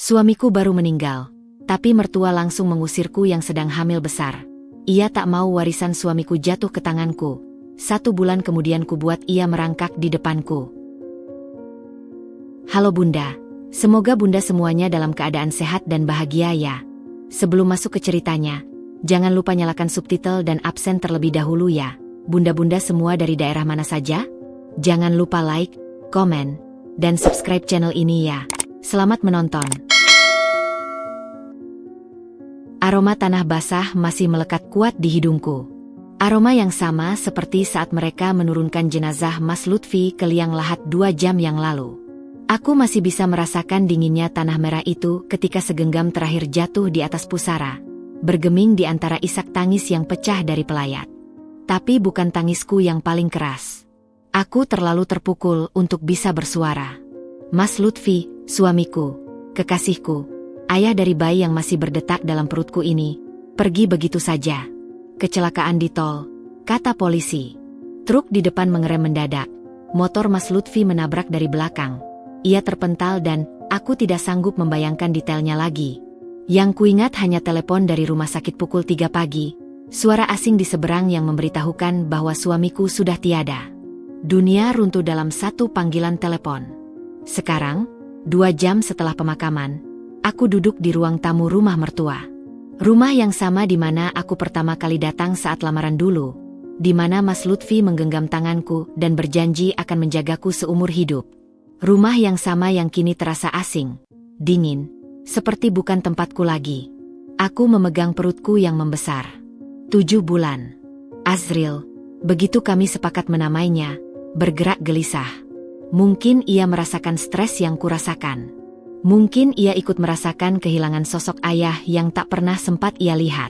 Suamiku baru meninggal, tapi mertua langsung mengusirku yang sedang hamil besar. Ia tak mau warisan suamiku jatuh ke tanganku. 1 bulan kemudian kubuat ia merangkak di depanku. Halo Bunda, semoga Bunda semuanya dalam keadaan sehat dan bahagia ya. Sebelum masuk ke ceritanya, jangan lupa nyalakan subtitle dan absen terlebih dahulu ya. Bunda-bunda semua dari daerah mana saja? Jangan lupa like, komen, dan subscribe channel ini ya. Selamat menonton. Aroma tanah basah masih melekat kuat di hidungku. Aroma yang sama seperti saat mereka menurunkan jenazah Mas Lutfi ke liang lahat 2 jam yang lalu. Aku masih bisa merasakan dinginnya tanah merah itu ketika segenggam terakhir jatuh di atas pusara, bergeming di antara isak tangis yang pecah dari pelayat. Tapi bukan tangisku yang paling keras. Aku terlalu terpukul untuk bisa bersuara. Mas Lutfi, suamiku, kekasihku, ayah dari bayi yang masih berdetak dalam perutku ini, pergi begitu saja. Kecelakaan di tol, kata polisi. Truk di depan mengerem mendadak. Motor Mas Lutfi menabrak dari belakang. Ia terpental dan aku tidak sanggup membayangkan detailnya lagi. Yang kuingat hanya telepon dari rumah sakit pukul 3 pagi. Suara asing di seberang yang memberitahukan bahwa suamiku sudah tiada. Dunia runtuh dalam 1 panggilan telepon. Sekarang, 2 jam setelah pemakaman, aku duduk di ruang tamu rumah mertua. Rumah yang sama di mana aku pertama kali datang saat lamaran dulu, di mana Mas Lutfi menggenggam tanganku dan berjanji akan menjagaku seumur hidup. Rumah yang sama yang kini terasa asing, dingin, seperti bukan tempatku lagi. Aku memegang perutku yang membesar. 7 bulan. Azril, begitu kami sepakat menamainya, bergerak gelisah. Mungkin ia merasakan stres yang kurasakan. Mungkin ia ikut merasakan kehilangan sosok ayah yang tak pernah sempat ia lihat.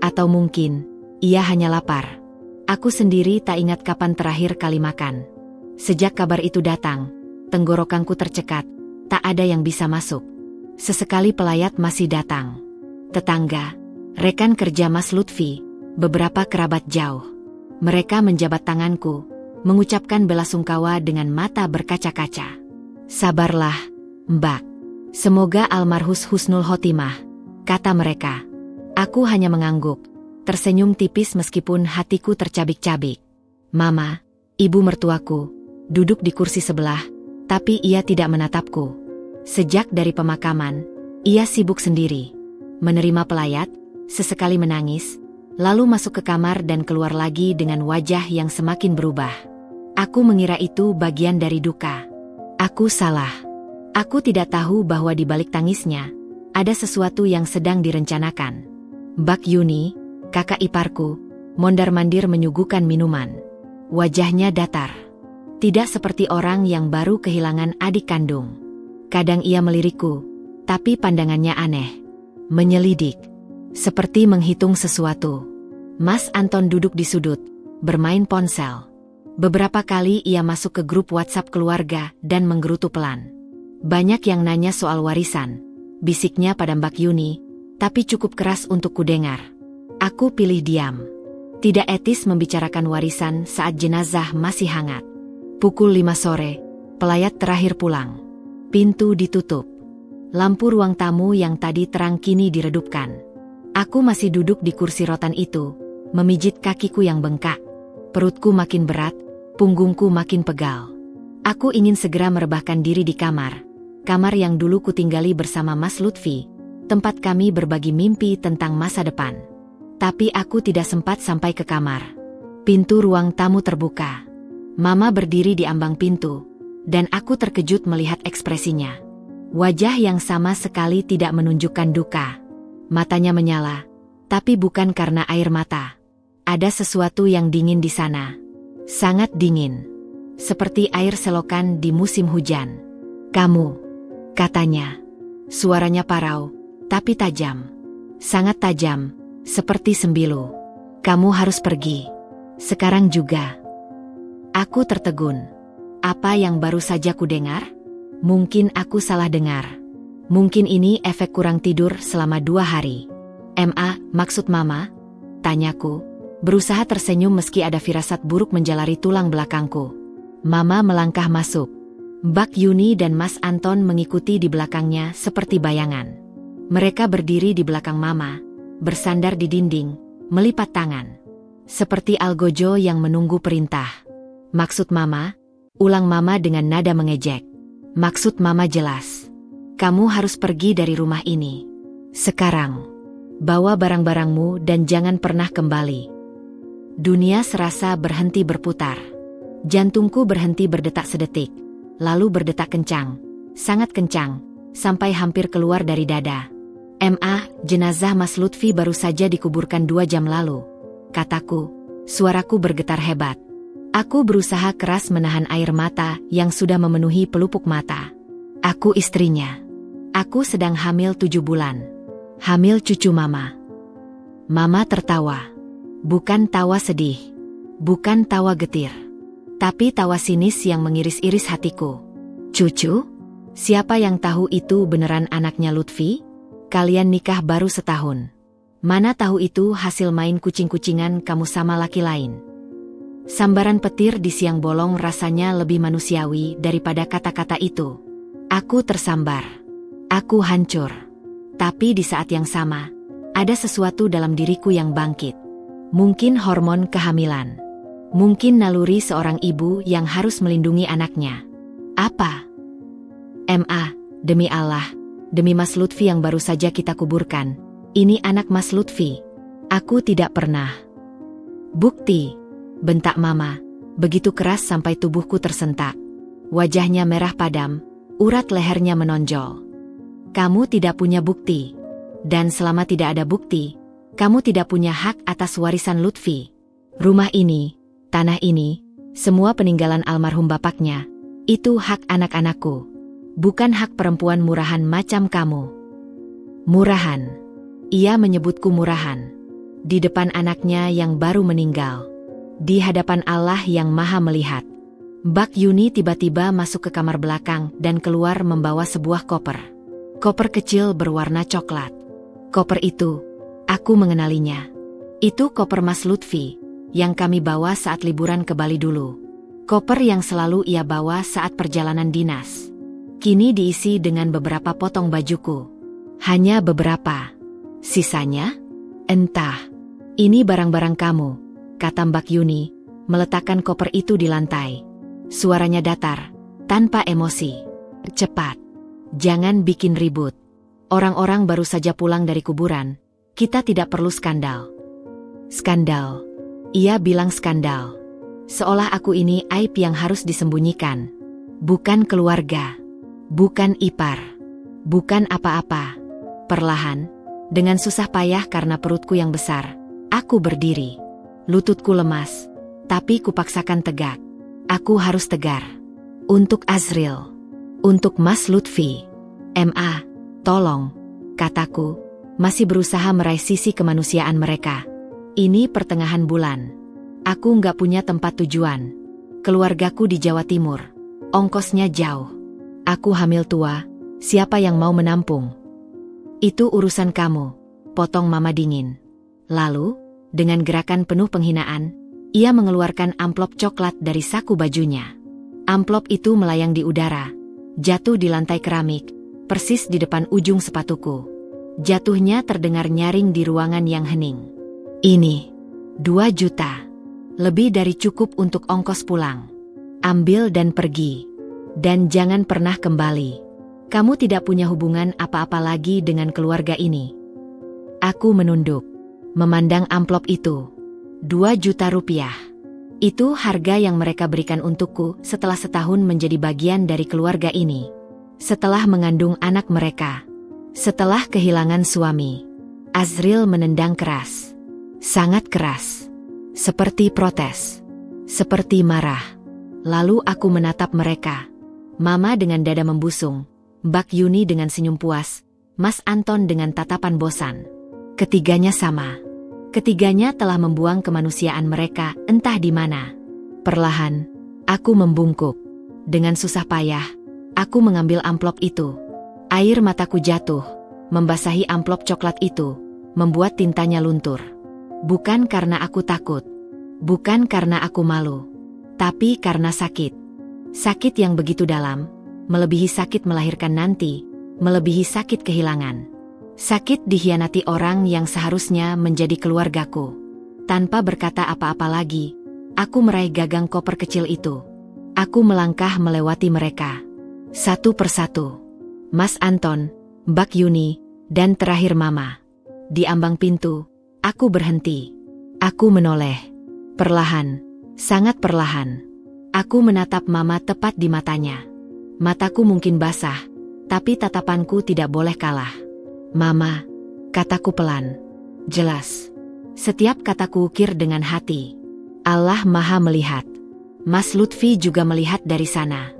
Atau mungkin, ia hanya lapar. Aku sendiri tak ingat kapan terakhir kali makan. Sejak kabar itu datang, tenggorokanku tercekat, tak ada yang bisa masuk. Sesekali pelayat masih datang. Tetangga, rekan kerja Mas Lutfi, beberapa kerabat jauh. Mereka menjabat tanganku, mengucapkan belasungkawa dengan mata berkaca-kaca. Sabarlah, Mbak. Semoga almarhus husnul khotimah, kata mereka. Aku hanya mengangguk, tersenyum tipis meskipun hatiku tercabik-cabik. Mama, ibu mertuaku, duduk di kursi sebelah, tapi ia tidak menatapku. Sejak dari pemakaman, ia sibuk sendiri. Menerima pelayat, sesekali menangis, lalu masuk ke kamar dan keluar lagi dengan wajah yang semakin berubah. Aku mengira itu bagian dari duka. Aku salah. Aku tidak tahu bahwa di balik tangisnya, ada sesuatu yang sedang direncanakan. Mbak Yuni, kakak iparku, mondar-mandir menyuguhkan minuman. Wajahnya datar. Tidak seperti orang yang baru kehilangan adik kandung. Kadang ia melirikku, tapi pandangannya aneh. Menyelidik. Seperti menghitung sesuatu. Mas Anton duduk di sudut, bermain ponsel. Beberapa kali ia masuk ke grup WhatsApp keluarga dan menggerutu pelan. Banyak yang nanya soal warisan, bisiknya pada Mbak Yuni, tapi cukup keras untuk kudengar. Aku pilih diam. Tidak etis membicarakan warisan saat jenazah masih hangat. Pukul 5 sore, pelayat terakhir pulang. Pintu ditutup. Lampu ruang tamu yang tadi terang kini diredupkan. Aku masih duduk di kursi rotan itu, memijit kakiku yang bengkak. Perutku makin berat, punggungku makin pegal. Aku ingin segera merebahkan diri di kamar. Kamar yang dulu kutinggali bersama Mas Lutfi, tempat kami berbagi mimpi tentang masa depan. Tapi aku tidak sempat sampai ke kamar. Pintu ruang tamu terbuka. Mama berdiri di ambang pintu, dan aku terkejut melihat ekspresinya. Wajah yang sama sekali tidak menunjukkan duka. Matanya menyala, tapi bukan karena air mata. Ada sesuatu yang dingin di sana. Sangat dingin. Seperti air selokan di musim hujan. Kamu, katanya. Suaranya parau, tapi tajam. Sangat tajam, seperti sembilu. Kamu harus pergi. Sekarang juga. Aku tertegun. Apa yang baru saja kudengar? Mungkin aku salah dengar. Mungkin ini efek kurang tidur selama 2 hari. Maksud Mama? Tanyaku, berusaha tersenyum meski ada firasat buruk menjalari tulang belakangku. Mama melangkah masuk. Mbak Yuni dan Mas Anton mengikuti di belakangnya seperti bayangan. Mereka berdiri di belakang Mama, bersandar di dinding, melipat tangan. Seperti algojo yang menunggu perintah. Maksud Mama? Ulang Mama dengan nada mengejek. Maksud Mama jelas. Kamu harus pergi dari rumah ini. Sekarang. Bawa barang-barangmu dan jangan pernah kembali. Dunia serasa berhenti berputar. Jantungku berhenti berdetak sedetik. Lalu berdetak kencang. Sangat kencang. Sampai hampir keluar dari dada. Jenazah Mas Lutfi baru saja dikuburkan 2 jam lalu. Kataku. Suaraku bergetar hebat. Aku berusaha keras menahan air mata yang sudah memenuhi pelupuk mata. Aku istrinya. Aku sedang hamil 7 bulan. Hamil cucu Mama. Mama tertawa. Bukan tawa sedih. Bukan tawa getir. Tapi tawa sinis yang mengiris-iris hatiku. Cucu? Siapa yang tahu itu beneran anaknya Lutfi? Kalian nikah baru setahun. Mana tahu itu hasil main kucing-kucingan kamu sama laki lain. Sambaran petir di siang bolong rasanya lebih manusiawi daripada kata-kata itu. Aku tersambar. Aku hancur. Tapi di saat yang sama, ada sesuatu dalam diriku yang bangkit. Mungkin hormon kehamilan. Mungkin naluri seorang ibu yang harus melindungi anaknya. Apa? Demi Allah, demi Mas Lutfi yang baru saja kita kuburkan. Ini anak Mas Lutfi. Aku tidak pernah. Bukti, bentak Mama, begitu keras sampai tubuhku tersentak. Wajahnya merah padam, urat lehernya menonjol. Kamu tidak punya bukti. Dan selama tidak ada bukti, kamu tidak punya hak atas warisan Lutfi. Rumah ini, tanah ini, semua peninggalan almarhum bapaknya, itu hak anak-anakku. Bukan hak perempuan murahan macam kamu. Murahan. Ia menyebutku murahan. Di depan anaknya yang baru meninggal. Di hadapan Allah yang maha melihat. Mbak Yuni tiba-tiba masuk ke kamar belakang dan keluar membawa sebuah koper. Koper kecil berwarna coklat. Koper itu, aku mengenalinya. Itu koper Mas Lutfi, yang kami bawa saat liburan ke Bali dulu. Koper yang selalu ia bawa saat perjalanan dinas. Kini diisi dengan beberapa potong bajuku. Hanya beberapa. Sisanya? Entah. Ini barang-barang kamu, kata Mbak Yuni, meletakkan koper itu di lantai. Suaranya datar, tanpa emosi. Cepat. Jangan bikin ribut. Orang-orang baru saja pulang dari kuburan. Kita tidak perlu skandal. Skandal. Ia bilang skandal. Seolah aku ini aib yang harus disembunyikan. Bukan keluarga. Bukan ipar. Bukan apa-apa. Perlahan, dengan susah payah karena perutku yang besar, aku berdiri. Lututku lemas, tapi kupaksakan tegak. Aku harus tegar. Untuk Azril. Untuk Mas Lutfi. Tolong, kataku, masih berusaha meraih sisi kemanusiaan mereka. Ini pertengahan bulan. Aku nggak punya tempat tujuan. Keluargaku di Jawa Timur. Ongkosnya jauh. Aku hamil tua, siapa yang mau menampung? Itu urusan kamu, potong Mama dingin. Lalu, dengan gerakan penuh penghinaan, ia mengeluarkan amplop coklat dari saku bajunya. Amplop itu melayang di udara, jatuh di lantai keramik, persis di depan ujung sepatuku. Jatuhnya terdengar nyaring di ruangan yang hening. Ini, 2 juta. Lebih dari cukup untuk ongkos pulang. Ambil dan pergi. Dan jangan pernah kembali. Kamu tidak punya hubungan apa-apa lagi dengan keluarga ini. Aku menunduk, memandang amplop itu. 2 juta rupiah. Itu harga yang mereka berikan untukku setelah setahun menjadi bagian dari keluarga ini. Setelah mengandung anak mereka. Setelah kehilangan suami. Azril menendang keras. Sangat keras. Seperti protes. Seperti marah. Lalu aku menatap mereka. Mama dengan dada membusung, Mbak Yuni dengan senyum puas, Mas Anton dengan tatapan bosan. Ketiganya sama. Ketiganya telah membuang kemanusiaan mereka entah di mana. Perlahan, aku membungkuk. Dengan susah payah, aku mengambil amplop itu. Air mataku jatuh, membasahi amplop coklat itu, membuat tintanya luntur. Bukan karena aku takut. Bukan karena aku malu. Tapi karena sakit. Sakit yang begitu dalam, melebihi sakit melahirkan nanti, melebihi sakit kehilangan. Sakit dikhianati orang yang seharusnya menjadi keluargaku. Tanpa berkata apa-apa lagi, aku meraih gagang koper kecil itu. Aku melangkah melewati mereka. Satu persatu. Mas Anton, Mbak Yuni, dan terakhir Mama. Di ambang pintu, aku berhenti. Aku menoleh. Perlahan, sangat perlahan. Aku menatap Mama tepat di matanya. Mataku mungkin basah, tapi tatapanku tidak boleh kalah. Mama, kataku pelan. Jelas. Setiap kataku ukir dengan hati. Allah Maha melihat. Mas Lutfi juga melihat dari sana.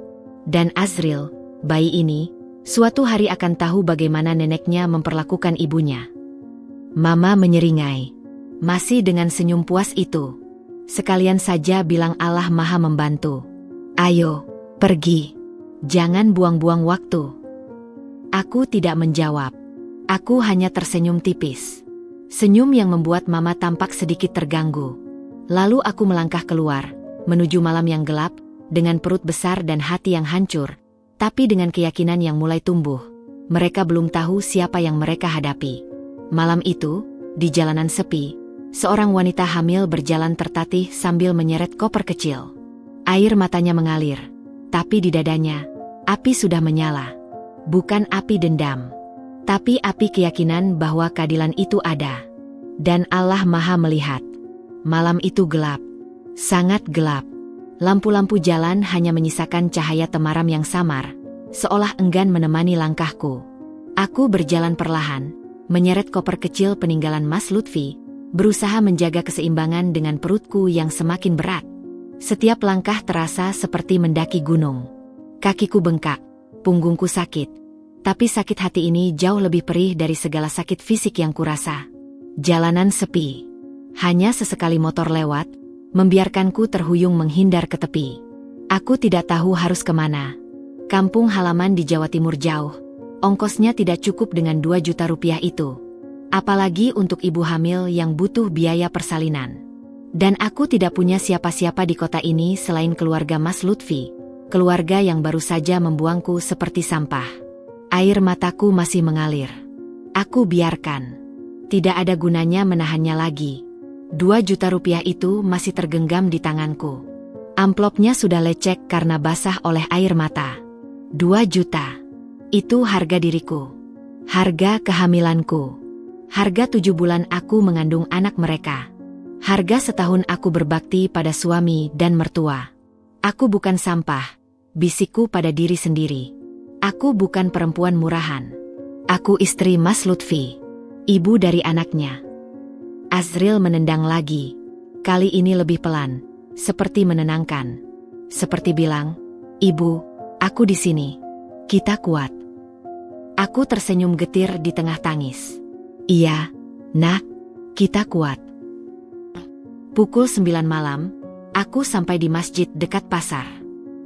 Dan Azril, bayi ini, suatu hari akan tahu bagaimana neneknya memperlakukan ibunya. Mama menyeringai. Masih dengan senyum puas itu. Sekalian saja bilang Allah Maha membantu. Ayo, pergi. Jangan buang-buang waktu. Aku tidak menjawab. Aku hanya tersenyum tipis. Senyum yang membuat Mama tampak sedikit terganggu. Lalu aku melangkah keluar, menuju malam yang gelap, dengan perut besar dan hati yang hancur, tapi dengan keyakinan yang mulai tumbuh. Mereka belum tahu siapa yang mereka hadapi. Malam itu, di jalanan sepi, seorang wanita hamil berjalan tertatih sambil menyeret koper kecil. Air matanya mengalir, tapi di dadanya, api sudah menyala. Bukan api dendam, tapi api keyakinan bahwa keadilan itu ada. Dan Allah Maha melihat. Malam itu gelap, sangat gelap. Lampu-lampu jalan hanya menyisakan cahaya temaram yang samar, seolah enggan menemani langkahku. Aku berjalan perlahan, menyeret koper kecil peninggalan Mas Lutfi, berusaha menjaga keseimbangan dengan perutku yang semakin berat. Setiap langkah terasa seperti mendaki gunung. Kakiku bengkak, punggungku sakit. Tapi sakit hati ini jauh lebih perih dari segala sakit fisik yang kurasa. Jalanan sepi. Hanya sesekali motor lewat, membiarkanku terhuyung menghindar ke tepi. Aku tidak tahu harus kemana. Kampung halaman di Jawa Timur jauh. Ongkosnya tidak cukup dengan 2 juta rupiah itu. Apalagi untuk ibu hamil yang butuh biaya persalinan. Dan aku tidak punya siapa-siapa di kota ini selain keluarga Mas Lutfi. Keluarga yang baru saja membuangku seperti sampah. Air mataku masih mengalir. Aku biarkan. Tidak ada gunanya menahannya lagi. 2 juta rupiah itu masih tergenggam di tanganku. Amplopnya sudah lecek karena basah oleh air mata. 2 juta. Itu harga diriku. Harga kehamilanku. Harga 7 bulan aku mengandung anak mereka. Harga setahun aku berbakti pada suami dan mertua. Aku bukan sampah, bisikku pada diri sendiri. Aku bukan perempuan murahan. Aku istri Mas Lutfi, ibu dari anaknya. Azril menendang lagi. Kali ini lebih pelan, seperti menenangkan. Seperti bilang, "Ibu, aku di sini. Kita kuat." Aku tersenyum getir di tengah tangis. "Iya, Nak, kita kuat." Pukul 9 malam, aku sampai di masjid dekat pasar.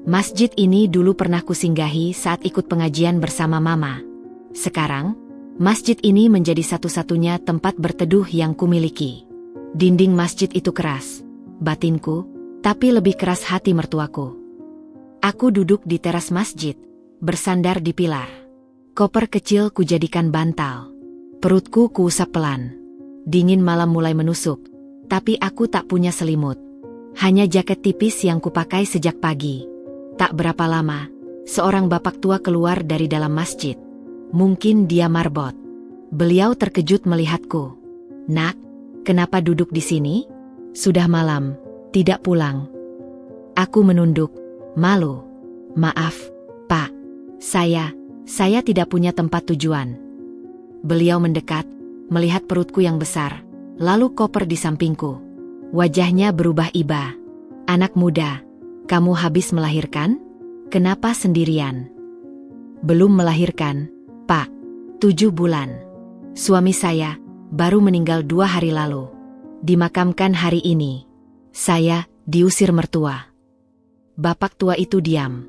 Masjid ini dulu pernah kusinggahi saat ikut pengajian bersama Mama. Sekarang, masjid ini menjadi satu-satunya tempat berteduh yang kumiliki. Dinding masjid itu keras, batinku, tapi lebih keras hati mertuaku. Aku duduk di teras masjid, bersandar di pilar. Koper kecil kujadikan bantal. Perutku kuusap pelan. Dingin malam mulai menusuk, tapi aku tak punya selimut. Hanya jaket tipis yang kupakai sejak pagi. Tak berapa lama, seorang bapak tua keluar dari dalam masjid. Mungkin dia marbot. Beliau terkejut melihatku. "Nak, kenapa duduk di sini? Sudah malam, tidak pulang." Aku menunduk, malu. "Maaf, Pak. Saya tidak punya tempat tujuan." Beliau mendekat, melihat perutku yang besar, lalu koper di sampingku. Wajahnya berubah iba. "Anak muda, kamu habis melahirkan? Kenapa sendirian?" "Belum melahirkan, Pak. 7 bulan. Suami saya baru meninggal 2 hari lalu. Dimakamkan hari ini. Saya diusir mertua." Bapak tua itu diam.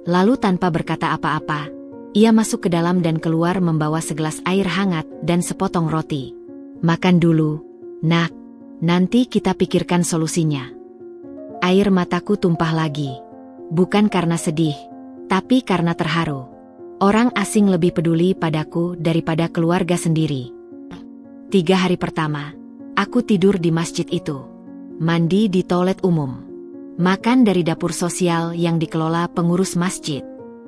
Lalu tanpa berkata apa-apa, ia masuk ke dalam dan keluar membawa segelas air hangat dan sepotong roti. "Makan dulu, Nak. Nanti kita pikirkan solusinya." Air mataku tumpah lagi. Bukan karena sedih, tapi karena terharu. Orang asing lebih peduli padaku daripada keluarga sendiri. 3 hari pertama, aku tidur di masjid itu. Mandi di toilet umum. Makan dari dapur sosial yang dikelola pengurus masjid.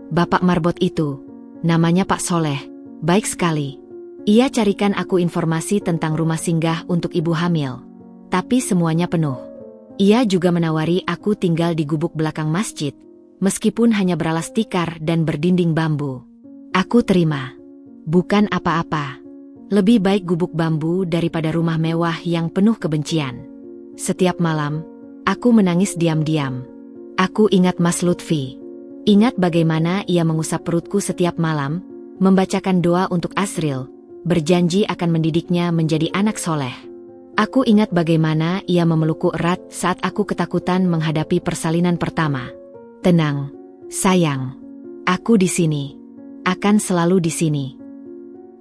Bapak marbot itu, namanya Pak Soleh, baik sekali. Ia carikan aku informasi tentang rumah singgah untuk ibu hamil. Tapi semuanya penuh. Ia juga menawari aku tinggal di gubuk belakang masjid, meskipun hanya beralas tikar dan berdinding bambu. Aku terima. Bukan apa-apa. Lebih baik gubuk bambu daripada rumah mewah yang penuh kebencian. Setiap malam, aku menangis diam-diam. Aku ingat Mas Lutfi. Ingat bagaimana ia mengusap perutku setiap malam, membacakan doa untuk Asril, berjanji akan mendidiknya menjadi anak soleh. Aku ingat bagaimana ia memelukku erat saat aku ketakutan menghadapi persalinan pertama. Tenang, sayang. Aku di sini. Akan selalu di sini.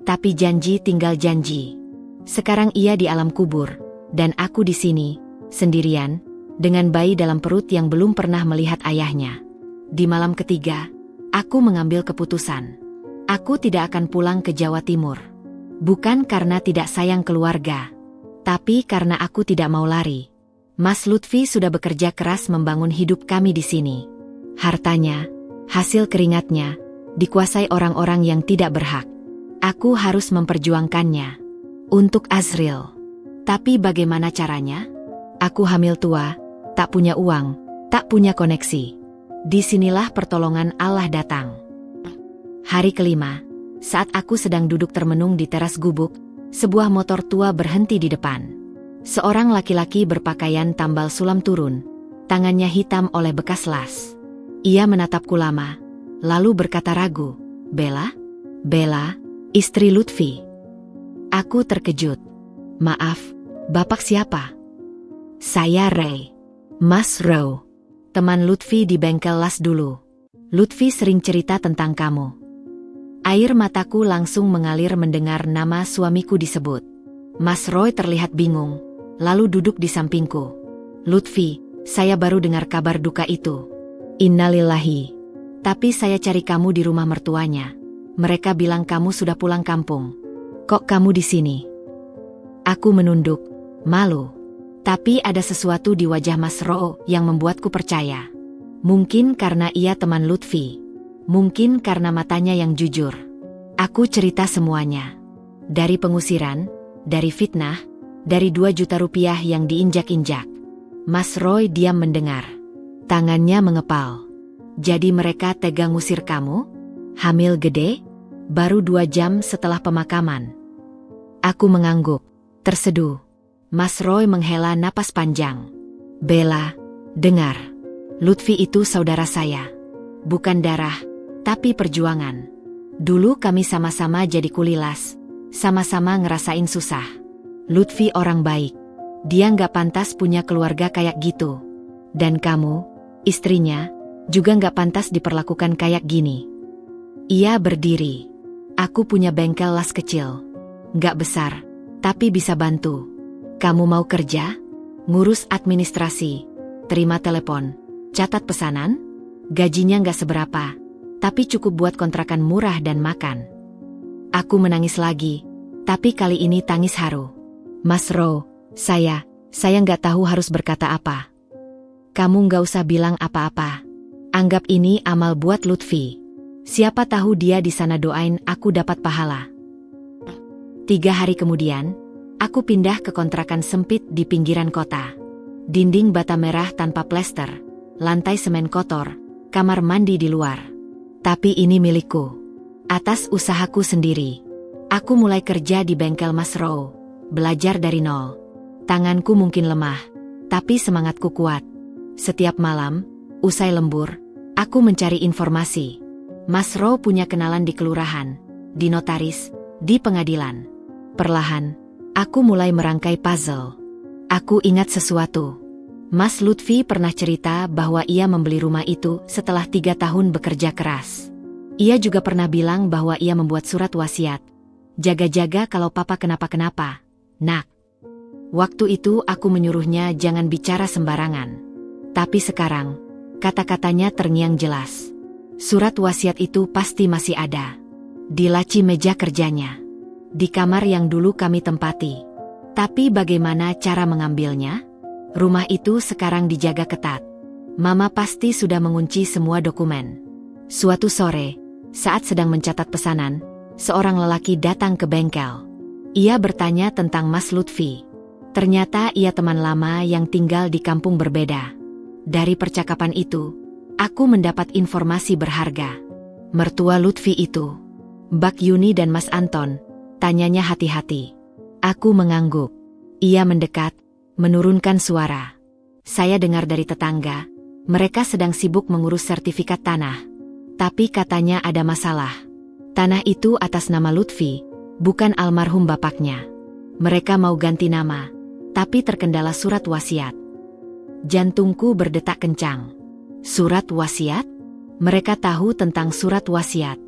Tapi janji tinggal janji. Sekarang ia di alam kubur, dan aku di sini, sendirian, dengan bayi dalam perut yang belum pernah melihat ayahnya. Di malam ketiga, aku mengambil keputusan. Aku tidak akan pulang ke Jawa Timur. Bukan karena tidak sayang keluarga, tapi karena aku tidak mau lari. Mas Lutfi sudah bekerja keras membangun hidup kami di sini. Hartanya, hasil keringatnya, dikuasai orang-orang yang tidak berhak. Aku harus memperjuangkannya. Untuk Asril. Tapi bagaimana caranya? Aku hamil tua, tak punya uang, tak punya koneksi. Disinilah pertolongan Allah datang. Hari kelima, saat aku sedang duduk termenung di teras gubuk, sebuah motor tua berhenti di depan. Seorang laki-laki berpakaian tambal sulam turun, tangannya hitam oleh bekas las. Ia menatapku lama, lalu berkata ragu, "Bella? Bella, istri Lutfi." Aku terkejut. "Maaf, Bapak siapa?" "Saya Ray. Mas Row. Teman Lutfi di bengkel las dulu. Lutfi sering cerita tentang kamu." Air mataku langsung mengalir mendengar nama suamiku disebut. Mas Roy terlihat bingung, lalu duduk di sampingku. "Lutfi, saya baru dengar kabar duka itu." "Innalillahi. Tapi saya cari kamu di rumah mertuanya. Mereka bilang kamu sudah pulang kampung. Kok kamu di sini?" Aku menunduk, malu. Tapi ada sesuatu di wajah Mas Roy yang membuatku percaya. Mungkin karena ia teman Lutfi. Mungkin karena matanya yang jujur. Aku cerita semuanya. Dari pengusiran, dari fitnah, dari 2 juta rupiah yang diinjak-injak. Mas Roy diam mendengar. Tangannya mengepal. "Jadi mereka tega ngusir kamu? Hamil gede? Baru 2 jam setelah pemakaman." Aku mengangguk, terseduh. Mas Roy menghela napas panjang. "Bella, dengar. Lutfi itu saudara saya. Bukan darah, tapi perjuangan. Dulu kami sama-sama jadi kuli las, sama-sama ngerasain susah. Lutfi orang baik. Dia nggak pantas punya keluarga kayak gitu. Dan kamu, istrinya, juga nggak pantas diperlakukan kayak gini." Ia berdiri. "Aku punya bengkel las kecil. Nggak besar, tapi bisa bantu. Kamu mau kerja? Ngurus administrasi, terima telepon, catat pesanan? Gajinya nggak seberapa, tapi cukup buat kontrakan murah dan makan." Aku menangis lagi, tapi kali ini tangis haru. "Mas Row, saya nggak tahu harus berkata apa." "Kamu nggak usah bilang apa-apa. Anggap ini amal buat Lutfi. Siapa tahu dia di sana doain aku dapat pahala." 3 hari kemudian, aku pindah ke kontrakan sempit di pinggiran kota. Dinding bata merah tanpa plester, lantai semen kotor, kamar mandi di luar. Tapi ini milikku. Atas usahaku sendiri. Aku mulai kerja di bengkel Mas Row, belajar dari nol. Tanganku mungkin lemah, tapi semangatku kuat. Setiap malam, usai lembur, aku mencari informasi. Mas Row punya kenalan di kelurahan, di notaris, di pengadilan. Perlahan, aku mulai merangkai puzzle. Aku ingat sesuatu. Mas Lutfi pernah cerita bahwa ia membeli rumah itu setelah 3 tahun bekerja keras. Ia juga pernah bilang bahwa ia membuat surat wasiat. "Jaga-jaga kalau papa kenapa-kenapa, nak." Waktu itu aku menyuruhnya jangan bicara sembarangan. Tapi sekarang, Kata-katanya terngiang jelas. Surat wasiat itu pasti masih ada. Di laci meja kerjanya. Di kamar yang dulu kami tempati. Tapi bagaimana cara mengambilnya? Rumah itu sekarang dijaga ketat. Mama pasti sudah mengunci semua dokumen. Suatu sore, saat sedang mencatat pesanan, seorang lelaki datang ke bengkel. Ia bertanya tentang Mas Lutfi. Ternyata ia teman lama yang tinggal di kampung berbeda. Dari percakapan itu, aku mendapat informasi berharga. Mertua Lutfi itu, Mbak Yuni dan Mas Anton, tanyanya hati-hati. Aku mengangguk. Ia mendekat, menurunkan suara. Saya dengar dari tetangga, mereka sedang sibuk mengurus sertifikat tanah. Tapi katanya ada masalah. Tanah itu atas nama Lutfi, bukan almarhum bapaknya. Mereka mau ganti nama, tapi terkendala surat wasiat. Jantungku berdetak kencang. Surat wasiat? Mereka tahu tentang surat wasiat.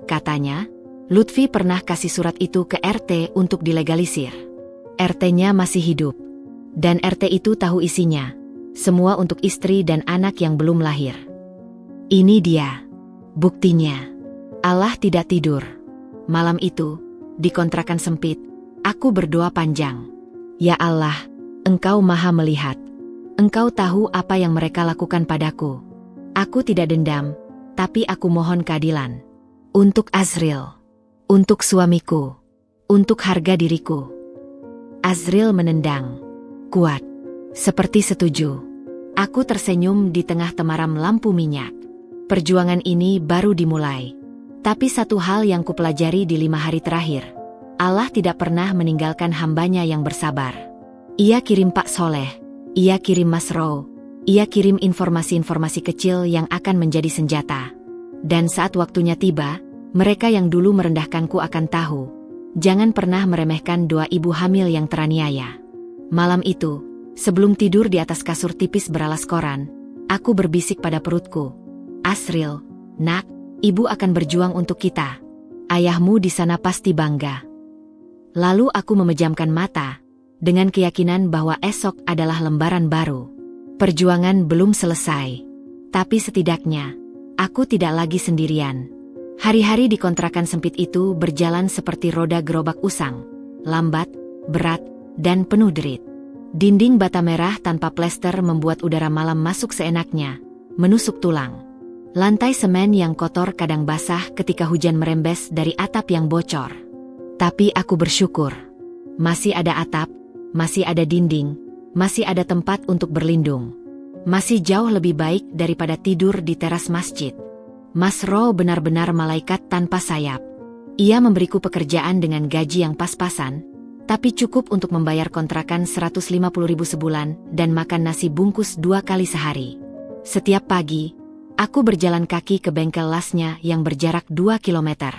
Katanya, Lutfi pernah kasih surat itu ke RT untuk dilegalisir. RT-nya masih hidup. Dan RT itu tahu isinya. Semua untuk istri dan anak yang belum lahir. Ini dia. Buktinya. Allah tidak tidur. Malam itu, di kontrakan sempit, aku berdoa panjang. Ya Allah, Engkau Maha melihat. Engkau tahu apa yang mereka lakukan padaku. Aku tidak dendam, tapi aku mohon keadilan. Untuk Azril. Untuk suamiku. Untuk harga diriku. Azril menendang. Kuat. Seperti setuju. Aku tersenyum di tengah temaram lampu minyak. Perjuangan ini baru dimulai. Tapi satu hal yang kupelajari di 5 hari terakhir. Allah tidak pernah meninggalkan hambanya yang bersabar. Ia kirim Pak Soleh. Ia kirim Mas Row. Ia kirim informasi-informasi kecil yang akan menjadi senjata. Dan saat waktunya tiba, mereka yang dulu merendahkanku akan tahu. Jangan pernah meremehkan doa ibu hamil yang teraniaya. Malam itu, sebelum tidur di atas kasur tipis beralas koran, aku berbisik pada perutku. Azril, nak, ibu akan berjuang untuk kita. Ayahmu di sana pasti bangga. Lalu aku memejamkan mata, dengan keyakinan bahwa esok adalah lembaran baru. Perjuangan belum selesai. Tapi setidaknya, aku tidak lagi sendirian. Hari-hari di kontrakan sempit itu berjalan seperti roda gerobak usang. Lambat, berat, dan penuh derit. Dinding bata merah tanpa plester membuat udara malam masuk seenaknya, menusuk tulang. Lantai semen yang kotor kadang basah ketika hujan merembes dari atap yang bocor. Tapi aku bersyukur. Masih ada atap, masih ada dinding, masih ada tempat untuk berlindung. Masih jauh lebih baik daripada tidur di teras masjid. Mas Ro benar-benar malaikat tanpa sayap. Ia memberiku pekerjaan dengan gaji yang pas-pasan, tapi cukup untuk membayar kontrakan 150.000 sebulan dan makan nasi bungkus 2 kali sehari. Setiap pagi, aku berjalan kaki ke bengkel lasnya yang berjarak 2 kilometer.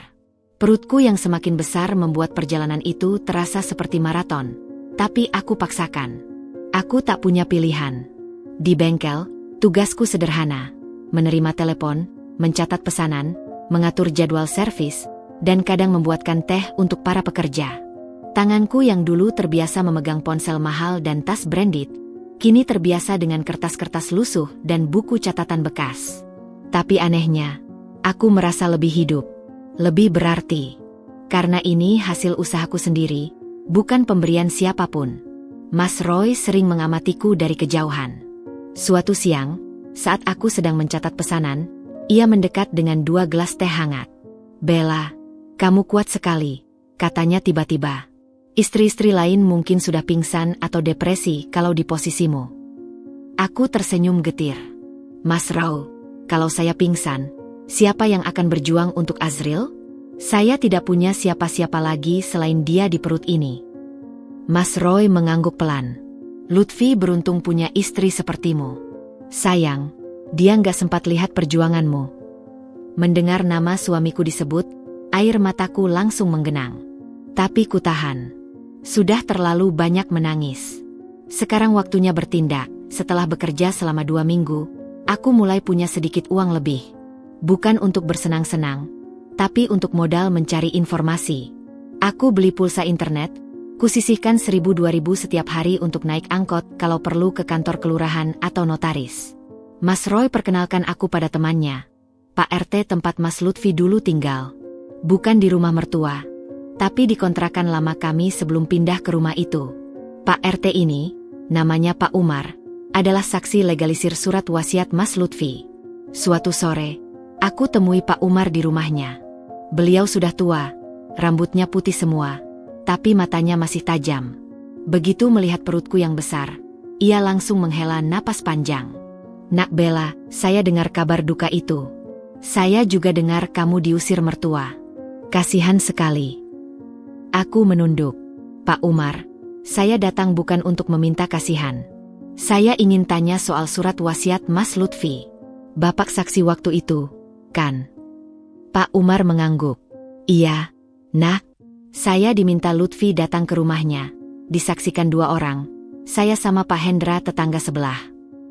Perutku yang semakin besar membuat perjalanan itu terasa seperti maraton. Tapi aku paksakan. Aku tak punya pilihan. Di bengkel, tugasku sederhana. Menerima telepon, mencatat pesanan, mengatur jadwal servis, dan kadang membuatkan teh untuk para pekerja. Tanganku yang dulu terbiasa memegang ponsel mahal dan tas branded, kini terbiasa dengan kertas-kertas lusuh dan buku catatan bekas. Tapi anehnya, aku merasa lebih hidup, lebih berarti. Karena ini hasil usahaku sendiri, bukan pemberian siapapun. Mas Roy sering mengamatiku dari kejauhan. Suatu siang, saat aku sedang mencatat pesanan, ia mendekat dengan 2 gelas teh hangat. Bella, kamu kuat sekali, katanya tiba-tiba. Istri-istri lain mungkin sudah pingsan atau depresi kalau di posisimu. Aku tersenyum getir. Mas Roy, kalau saya pingsan, siapa yang akan berjuang untuk Azril? Saya tidak punya siapa-siapa lagi selain dia di perut ini. Mas Roy mengangguk pelan. Lutfi beruntung punya istri sepertimu. Sayang, dia nggak sempat lihat perjuanganmu. Mendengar nama suamiku disebut, air mataku langsung menggenang. Tapi ku tahan. Sudah terlalu banyak menangis. Sekarang waktunya bertindak. Setelah bekerja selama 2 minggu, aku mulai punya sedikit uang lebih. Bukan untuk bersenang-senang, tapi untuk modal mencari informasi. Aku beli pulsa internet, kusisihkan 1.000-2.000 setiap hari untuk naik angkot kalau perlu ke kantor kelurahan atau notaris. Mas Roy perkenalkan aku pada temannya. Pak RT tempat Mas Lutfi dulu tinggal. Bukan di rumah mertua, tapi di kontrakan lama kami sebelum pindah ke rumah itu. Pak RT ini, namanya Pak Umar, adalah saksi legalisir surat wasiat Mas Lutfi. Suatu sore, aku temui Pak Umar di rumahnya. Beliau sudah tua, rambutnya putih semua, tapi matanya masih tajam. Begitu melihat perutku yang besar, ia langsung menghela napas panjang. "Nak Bella, saya dengar kabar duka itu. Saya juga dengar kamu diusir mertua. Kasihan sekali." Aku menunduk. "Pak Umar, saya datang bukan untuk meminta kasihan. Saya ingin tanya soal surat wasiat Mas Lutfi. Bapak saksi waktu itu, kan?" Pak Umar mengangguk. "Iya, Nak. Saya diminta Lutfi datang ke rumahnya. Disaksikan 2 orang. Saya sama Pak Hendra tetangga sebelah.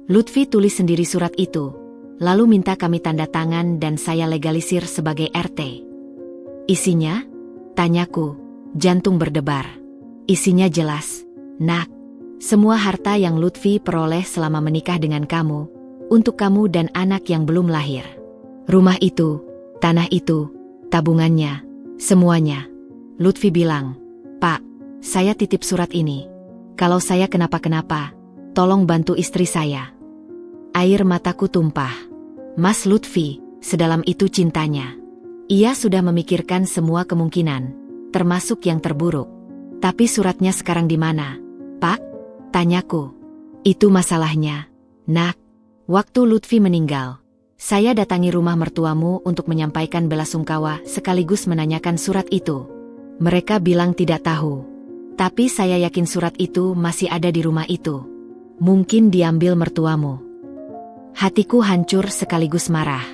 Lutfi tulis sendiri surat itu, lalu minta kami tanda tangan dan saya legalisir sebagai RT." "Isinya?" tanyaku, jantung berdebar. "Isinya jelas, Nak. Semua harta yang Lutfi peroleh selama menikah dengan kamu, untuk kamu dan anak yang belum lahir. Rumah itu, tanah itu, tabungannya, semuanya." Lutfi bilang, "Pak, saya titip surat ini. Kalau saya kenapa-kenapa, tolong bantu istri saya." Air mataku tumpah. Mas Lutfi, sedalam itu cintanya. Ia sudah memikirkan semua kemungkinan, termasuk yang terburuk. "Tapi suratnya sekarang di mana, Pak?" tanyaku. "Itu masalahnya, Nak. Waktu Lutfi meninggal, saya datangi rumah mertuamu untuk menyampaikan belasungkawa sekaligus menanyakan surat itu. Mereka bilang tidak tahu. Tapi saya yakin surat itu masih ada di rumah itu. Mungkin diambil mertuamu." Hatiku hancur sekaligus marah.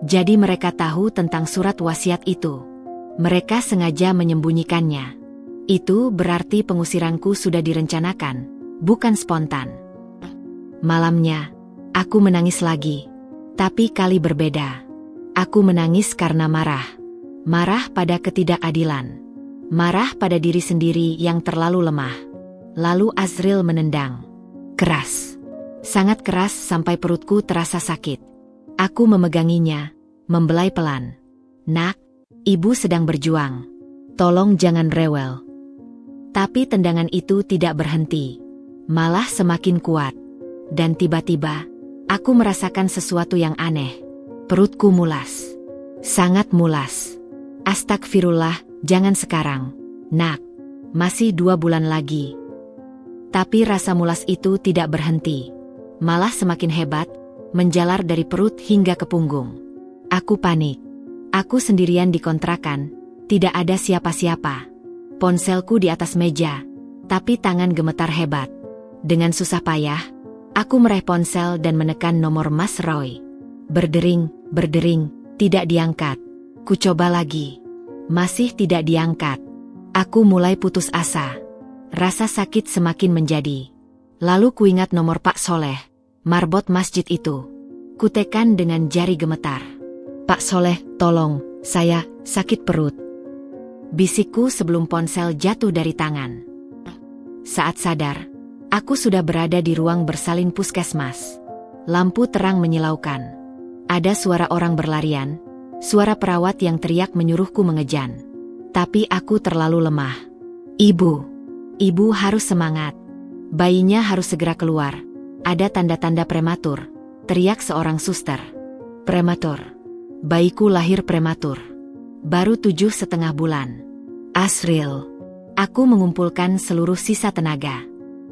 Jadi mereka tahu tentang surat wasiat itu. Mereka sengaja menyembunyikannya. Itu berarti pengusiranku sudah direncanakan, bukan spontan. Malamnya, aku menangis lagi. Tapi kali berbeda. Aku menangis karena marah. Marah pada ketidakadilan. Marah pada diri sendiri yang terlalu lemah. Lalu Azril menendang. Keras. Sangat keras sampai perutku terasa sakit. Aku memeganginya, membelai pelan. "Nak, ibu sedang berjuang. Tolong jangan rewel." Tapi tendangan itu tidak berhenti. Malah semakin kuat. Dan tiba-tiba, aku merasakan sesuatu yang aneh. Perutku mulas. Sangat mulas. "Astagfirullah, jangan sekarang, Nak. Masih 2 bulan lagi." Tapi rasa mulas itu tidak berhenti. Malah semakin hebat, menjalar dari perut hingga ke punggung. Aku panik. Aku sendirian di kontrakan, tidak ada siapa-siapa. Ponselku di atas meja, tapi tangan gemetar hebat. Dengan susah payah, aku meraih ponsel dan menekan nomor Mas Roy. Berdering, berdering, tidak diangkat. Ku coba lagi. Masih tidak diangkat. Aku mulai putus asa. Rasa sakit semakin menjadi. Lalu kuingat nomor Pak Soleh, marbot masjid itu. Kutekan dengan jari gemetar. "Pak Soleh, tolong, saya sakit perut." Bisikku sebelum ponsel jatuh dari tangan. Saat sadar, aku sudah berada di ruang bersalin puskesmas. Lampu terang menyilaukan. Ada suara orang berlarian, suara perawat yang teriak menyuruhku mengejan. Tapi aku terlalu lemah. Ibu harus semangat. Bayinya harus segera keluar. Ada tanda-tanda prematur, teriak seorang suster. Prematur. Bayiku lahir prematur. Baru 7,5 bulan. Azril. Aku mengumpulkan seluruh sisa tenaga.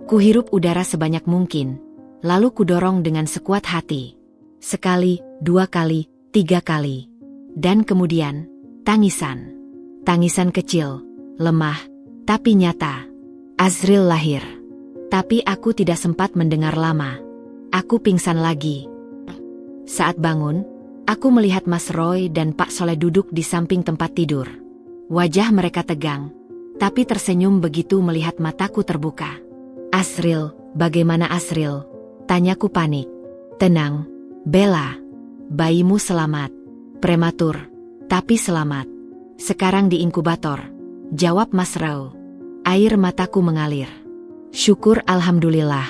Kuhirup udara sebanyak mungkin, lalu kudorong dengan sekuat hati. Sekali, 2 kali, 3 kali. Dan kemudian, tangisan. Tangisan kecil, lemah, tapi nyata. Azril lahir. Tapi aku tidak sempat mendengar lama. Aku pingsan lagi. Saat bangun, aku melihat Mas Roy dan Pak Soleh duduk di samping tempat tidur. Wajah mereka tegang, tapi tersenyum begitu melihat mataku terbuka. "Azril, bagaimana Azril?" tanyaku panik. "Tenang, Bella. Bayimu selamat. Prematur, tapi selamat. Sekarang di inkubator," jawab Mas Roy. Air mataku mengalir. Syukur alhamdulillah.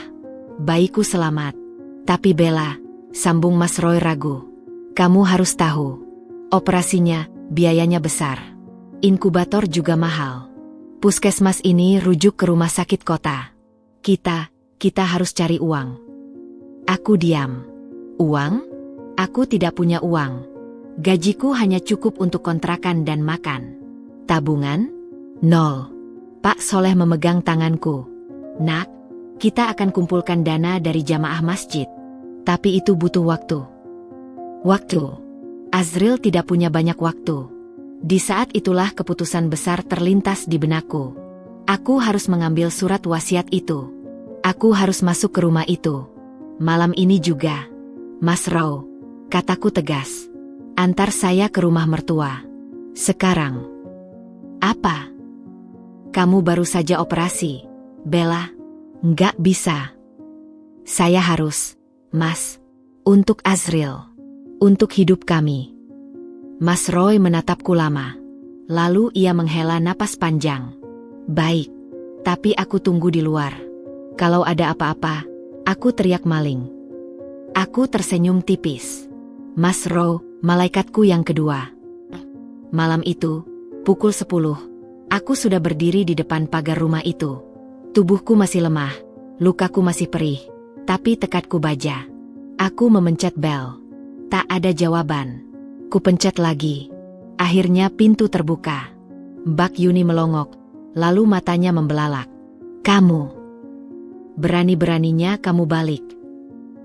Bayiku selamat. Tapi Bella, sambung Mas Roy ragu. Kamu harus tahu. Operasinya, biayanya besar. Inkubator juga mahal. Puskesmas ini rujuk ke rumah sakit kota. Kita harus cari uang. Aku diam. Uang? Aku tidak punya uang. Gajiku hanya cukup untuk kontrakan dan makan. Tabungan? Nol. Pak Soleh memegang tanganku. Nak, kita akan kumpulkan dana dari jamaah masjid. Tapi itu butuh waktu. Waktu. Azril tidak punya banyak waktu. Di saat itulah keputusan besar terlintas di benakku. Aku harus mengambil surat wasiat itu. Aku harus masuk ke rumah itu. Malam ini juga. Mas Roy, kataku tegas. Antar saya ke rumah mertua. Sekarang. Apa? Kamu baru saja operasi. Bella, nggak bisa. Saya harus, Mas. Untuk Azril. Untuk hidup kami. Mas Roy menatapku lama. Lalu ia menghela napas panjang. Baik. Tapi aku tunggu di luar. Kalau ada apa-apa, aku teriak maling. Aku tersenyum tipis. Mas Roy, malaikatku yang kedua. Malam itu, pukul 10, aku sudah berdiri di depan pagar rumah itu. Tubuhku masih lemah, lukaku masih perih, tapi tekadku baja. Aku memencet bel. Tak ada jawaban. Kupencet lagi. Akhirnya pintu terbuka. Mbak Yuni melongok, lalu matanya membelalak. Kamu. Berani-beraninya kamu balik.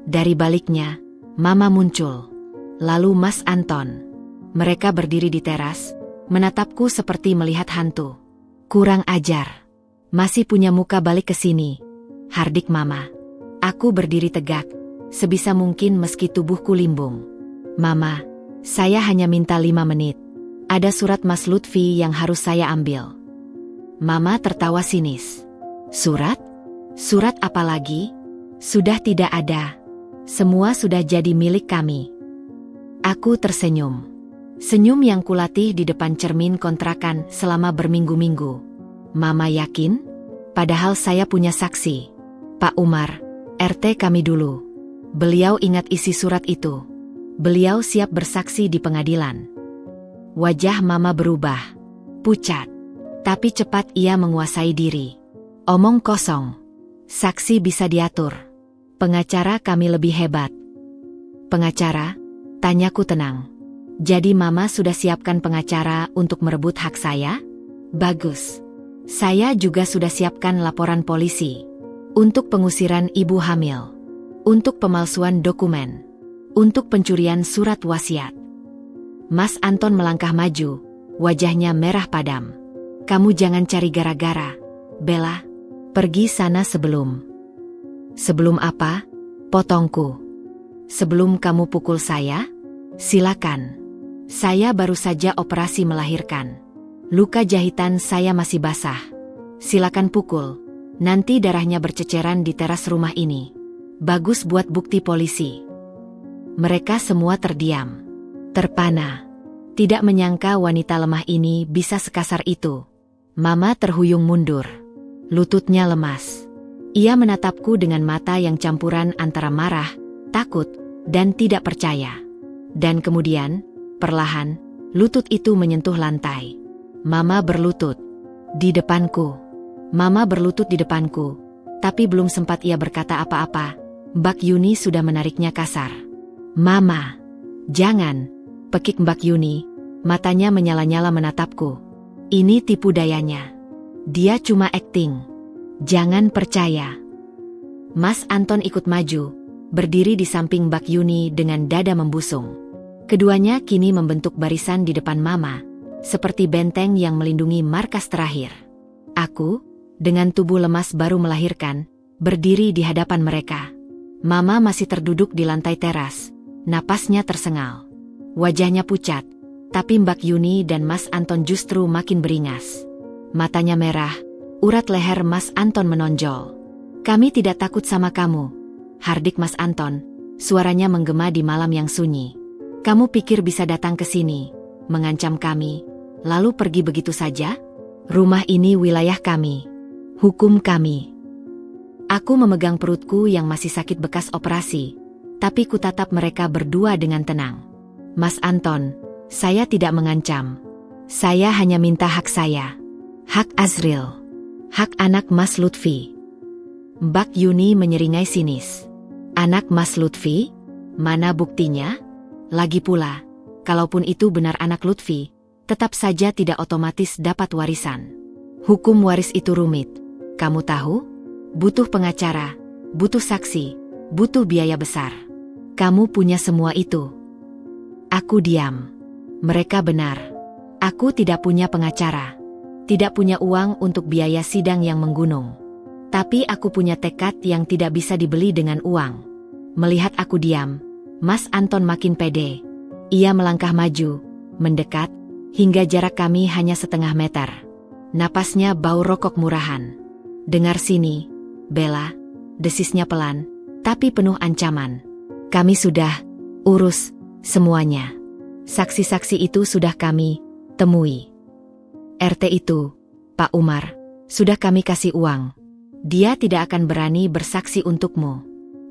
Dari baliknya, Mama muncul. Lalu Mas Anton. Mereka berdiri di teras, menatapku seperti melihat hantu. Kurang ajar. Masih punya muka balik ke sini. Hardik Mama. Aku berdiri tegak, sebisa mungkin meski tubuhku limbung. Mama, saya hanya minta 5 menit. Ada surat Mas Lutfi yang harus saya ambil. Mama tertawa sinis. Surat? Surat apa lagi? Sudah tidak ada. Semua sudah jadi milik kami. Aku tersenyum. Senyum yang kulatih di depan cermin kontrakan selama berminggu-minggu. Mama yakin? Padahal saya punya saksi. Pak Umar, RT kami dulu. Beliau ingat isi surat itu. Beliau siap bersaksi di pengadilan. Wajah Mama berubah. Pucat. Tapi cepat ia menguasai diri. Omong kosong. Saksi bisa diatur. Pengacara kami lebih hebat. Pengacara? Tanyaku tenang. Jadi Mama sudah siapkan pengacara untuk merebut hak saya? Bagus. Saya juga sudah siapkan laporan polisi. Untuk pengusiran ibu hamil. Untuk pemalsuan dokumen. Untuk pencurian surat wasiat. Mas Anton melangkah maju. Wajahnya merah padam. Kamu jangan cari gara-gara. Bella, pergi sana sebelum. Sebelum apa? Potongku. Sebelum kamu pukul saya? Silakan. Saya baru saja operasi melahirkan. Luka jahitan saya masih basah. Silakan pukul. Nanti darahnya berceceran di teras rumah ini. Bagus buat bukti polisi. Mereka semua terdiam. Terpana. Tidak menyangka wanita lemah ini bisa sekasar itu. Mama terhuyung mundur. Lututnya lemas. Ia menatapku dengan mata yang campuran antara marah, takut, dan tidak percaya. Dan kemudian, perlahan, lutut itu menyentuh lantai. Mama berlutut. Di depanku. Mama berlutut di depanku. Tapi belum sempat ia berkata apa-apa, Mbak Yuni sudah menariknya kasar. Mama. Jangan. Pekik Mbak Yuni. Matanya menyala-nyala menatapku. Ini tipu dayanya. Dia cuma akting. Jangan percaya. Mas Anton ikut maju, berdiri di samping Mbak Yuni dengan dada membusung. Keduanya kini membentuk barisan di depan Mama, seperti benteng yang melindungi markas terakhir. Aku, dengan tubuh lemas baru melahirkan, berdiri di hadapan mereka. Mama masih terduduk di lantai teras, napasnya tersengal. Wajahnya pucat, tapi Mbak Yuni dan Mas Anton justru makin beringas. Matanya merah, urat leher Mas Anton menonjol. Kami tidak takut sama kamu, hardik Mas Anton, suaranya menggema di malam yang sunyi. Kamu pikir bisa datang ke sini, mengancam kami, lalu pergi begitu saja? Rumah ini wilayah kami. Hukum kami. Aku memegang perutku yang masih sakit bekas operasi. tapi kutatap mereka berdua dengan tenang. Mas Anton, saya tidak mengancam. Saya hanya minta hak saya. Hak Azril. Hak anak Mas Lutfi. Mbak Yuni menyeringai sinis. Anak Mas Lutfi? Mana buktinya? Lagi pula, kalaupun itu benar anak Lutfi, tetap saja tidak otomatis dapat warisan. Hukum waris itu rumit. Kamu tahu? Butuh pengacara, butuh saksi, butuh biaya besar. Kamu punya semua itu. Aku diam. Mereka benar. Aku tidak punya pengacara. Tidak punya uang untuk biaya sidang yang menggunung. Tapi aku punya tekad yang tidak bisa dibeli dengan uang. Melihat aku diam, Mas Anton makin pede. Ia melangkah maju, mendekat, hingga jarak kami hanya setengah meter. Napasnya bau rokok murahan. Dengar sini, Bella, desisnya pelan, tapi penuh ancaman. Kami sudah urus semuanya. Saksi-saksi itu sudah kami temui. RT itu, Pak Umar, sudah kami kasih uang. Dia tidak akan berani bersaksi untukmu.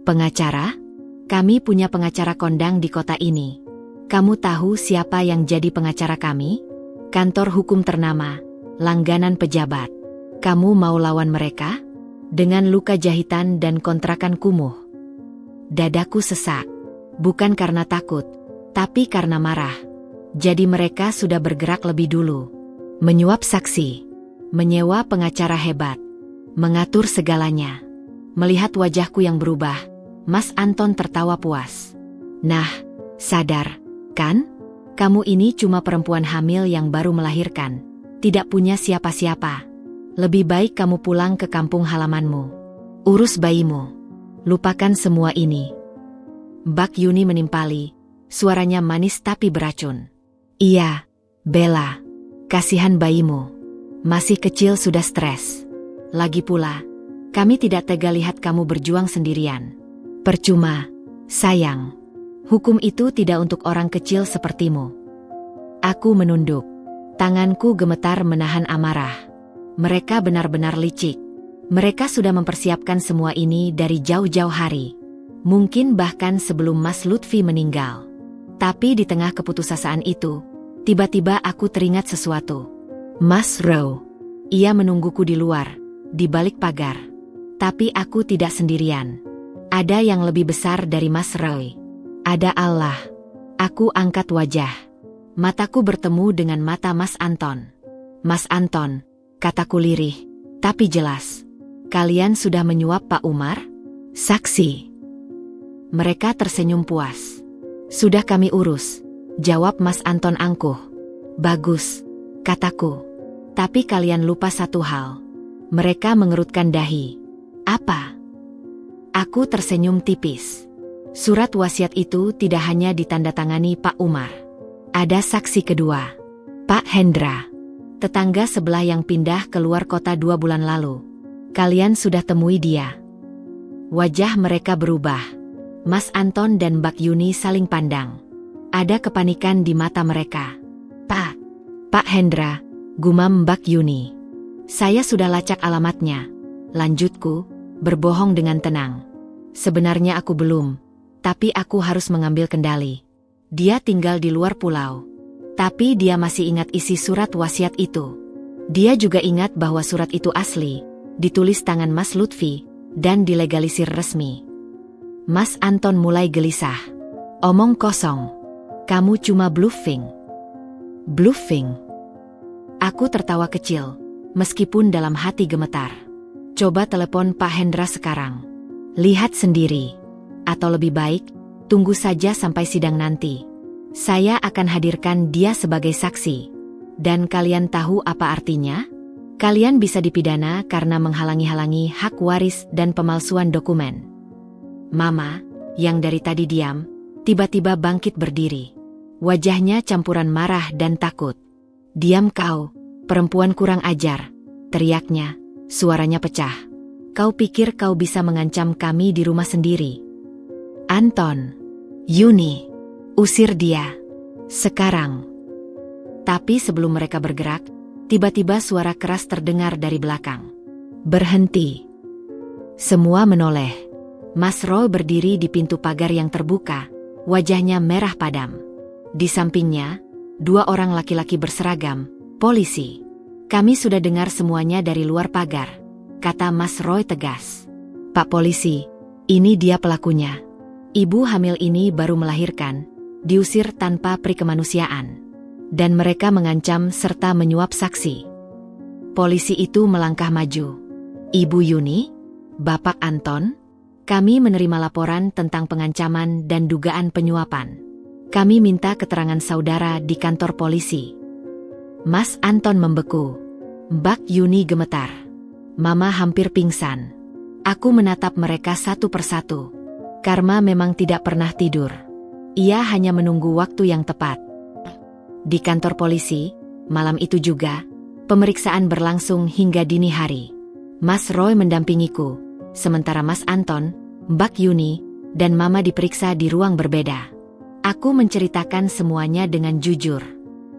Pengacara? Kami punya pengacara kondang di kota ini. Kamu tahu siapa yang jadi pengacara kami? Kantor hukum ternama, langganan pejabat. Kamu mau lawan mereka? Dengan luka jahitan dan kontrakan kumuh. Dadaku sesak. Bukan karena takut, tapi karena marah. Jadi mereka sudah bergerak lebih dulu. Menyuap saksi. Menyewa pengacara hebat. Mengatur segalanya. Melihat wajahku yang berubah, Mas Anton tertawa puas. Nah, sadar, kan? Kamu ini cuma perempuan hamil yang baru melahirkan. Tidak punya siapa-siapa. Lebih baik kamu pulang ke kampung halamanmu. Urus bayimu. Lupakan semua ini. Mbak Yuni menimpali. Suaranya manis tapi beracun. Iya, Bella. Kasihan bayimu. Masih kecil sudah stres. Lagi pula, kami tidak tega lihat kamu berjuang sendirian. Percuma, sayang. Hukum itu tidak untuk orang kecil sepertimu. Aku menunduk. Tanganku gemetar menahan amarah. Mereka benar-benar licik. Mereka sudah mempersiapkan semua ini dari jauh-jauh hari. Mungkin bahkan sebelum Mas Lutfi meninggal. Tapi di tengah keputusasaan itu, tiba-tiba aku teringat sesuatu. Mas Rowe. Ia menungguku di luar, di balik pagar. Tapi aku tidak sendirian. Ada yang lebih besar dari Mas Rowe. Ada Allah. Aku angkat wajah. Mataku bertemu dengan mata Mas Anton. Mas Anton, kataku lirih, tapi jelas. Kalian sudah menyuap Pak Umar? Saksi. Mereka tersenyum puas. Sudah kami urus, jawab Mas Anton angkuh. Bagus, kataku. Tapi kalian lupa satu hal. Mereka mengerutkan dahi. Apa? Aku tersenyum tipis. Surat wasiat itu tidak hanya ditandatangani Pak Umar. Ada saksi kedua. Pak Hendra. Tetangga sebelah yang pindah keluar kota 2 bulan lalu. Kalian sudah temui dia. Wajah mereka berubah. Mas Anton dan Mbak Yuni saling pandang. Ada kepanikan di mata mereka. Pak Hendra, gumam Mbak Yuni. Saya sudah lacak alamatnya. Lanjutku, berbohong dengan tenang. Sebenarnya aku belum, tapi aku harus mengambil kendali. Dia tinggal di luar pulau. Tapi dia masih ingat isi surat wasiat itu. Dia juga ingat bahwa surat itu asli, ditulis tangan Mas Lutfi, dan dilegalisir resmi. Mas Anton mulai gelisah. Omong kosong. Kamu cuma bluffing. Bluffing. Aku tertawa kecil, meskipun dalam hati gemetar. Coba telepon Pak Hendra sekarang. Lihat sendiri. Atau lebih baik, tunggu saja sampai sidang nanti. Saya akan hadirkan dia sebagai saksi. Dan kalian tahu apa artinya? Kalian bisa dipidana karena menghalangi-halangi hak waris dan pemalsuan dokumen. Mama, yang dari tadi diam, tiba-tiba bangkit berdiri. Wajahnya campuran marah dan takut. Diam kau, perempuan kurang ajar, teriaknya, suaranya pecah. Kau pikir kau bisa mengancam kami di rumah sendiri? Anton, Yuni, usir dia. Sekarang. Tapi sebelum mereka bergerak, tiba-tiba suara keras terdengar dari belakang. Berhenti. Semua menoleh. Mas Roy berdiri di pintu pagar yang terbuka, wajahnya merah padam. Di sampingnya, 2 orang laki-laki berseragam, polisi. Kami sudah dengar semuanya dari luar pagar, kata Mas Roy tegas. Pak polisi, ini dia pelakunya. Ibu hamil ini baru melahirkan, diusir tanpa prikemanusiaan. Dan mereka mengancam serta menyuap saksi. Polisi itu melangkah maju. Ibu Yuni, Bapak Anton, kami menerima laporan tentang pengancaman dan dugaan penyuapan. Kami minta keterangan saudara di kantor polisi. Mas Anton membeku. Mbak Yuni gemetar. Mama hampir pingsan. Aku menatap mereka satu persatu. Karma memang tidak pernah tidur. Ia hanya menunggu waktu yang tepat. Di kantor polisi, malam itu juga, pemeriksaan berlangsung hingga dini hari. Mas Roy mendampingiku, sementara Mas Anton, Mbak Yuni, dan Mama diperiksa di ruang berbeda. Aku menceritakan semuanya dengan jujur.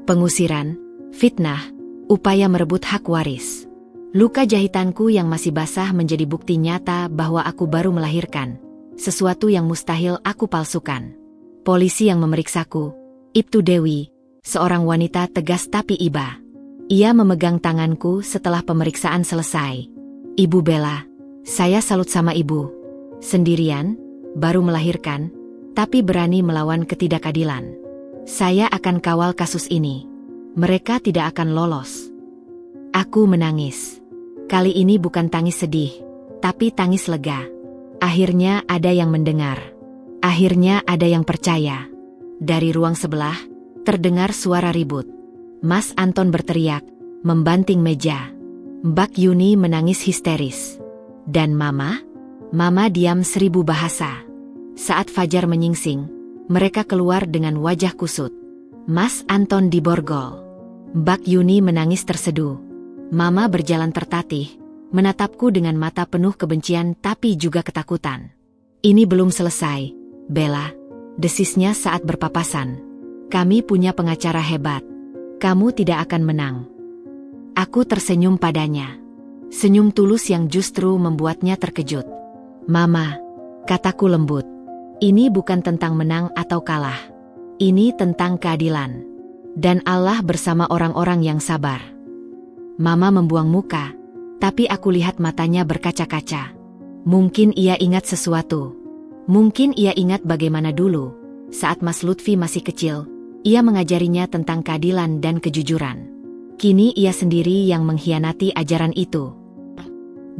Pengusiran, fitnah, upaya merebut hak waris. Luka jahitanku yang masih basah menjadi bukti nyata bahwa aku baru melahirkan, sesuatu yang mustahil aku palsukan. Polisi yang memeriksaku, Ibtu Dewi, seorang wanita tegas tapi iba. Ia memegang tanganku setelah pemeriksaan selesai. Ibu Bella, saya salut sama ibu. Sendirian, baru melahirkan, tapi berani melawan ketidakadilan. Saya akan kawal kasus ini. Mereka tidak akan lolos. Aku menangis. Kali ini bukan tangis sedih, tapi tangis lega. Akhirnya ada yang mendengar. Akhirnya ada yang percaya. Dari ruang sebelah, terdengar suara ribut. Mas Anton berteriak, membanting meja. Mbak Yuni menangis histeris. Dan Mama diam 1000 bahasa. Saat fajar menyingsing, mereka keluar dengan wajah kusut. Mas Anton diborgol. Mbak Yuni menangis terseduh. Mama berjalan tertatih, menatapku dengan mata penuh kebencian tapi juga ketakutan. Ini belum selesai, Bella, desisnya saat berpapasan. Kami punya pengacara hebat. Kamu tidak akan menang. Aku tersenyum padanya. Senyum tulus yang justru membuatnya terkejut. Mama, kataku lembut. Ini bukan tentang menang atau kalah. Ini tentang keadilan. Dan Allah bersama orang-orang yang sabar. Mama membuang muka, tapi aku lihat matanya berkaca-kaca. Mungkin ia ingat sesuatu. Mungkin ia ingat bagaimana dulu, saat Mas Lutfi masih kecil, ia mengajarinya tentang keadilan dan kejujuran. Kini ia sendiri yang mengkhianati ajaran itu.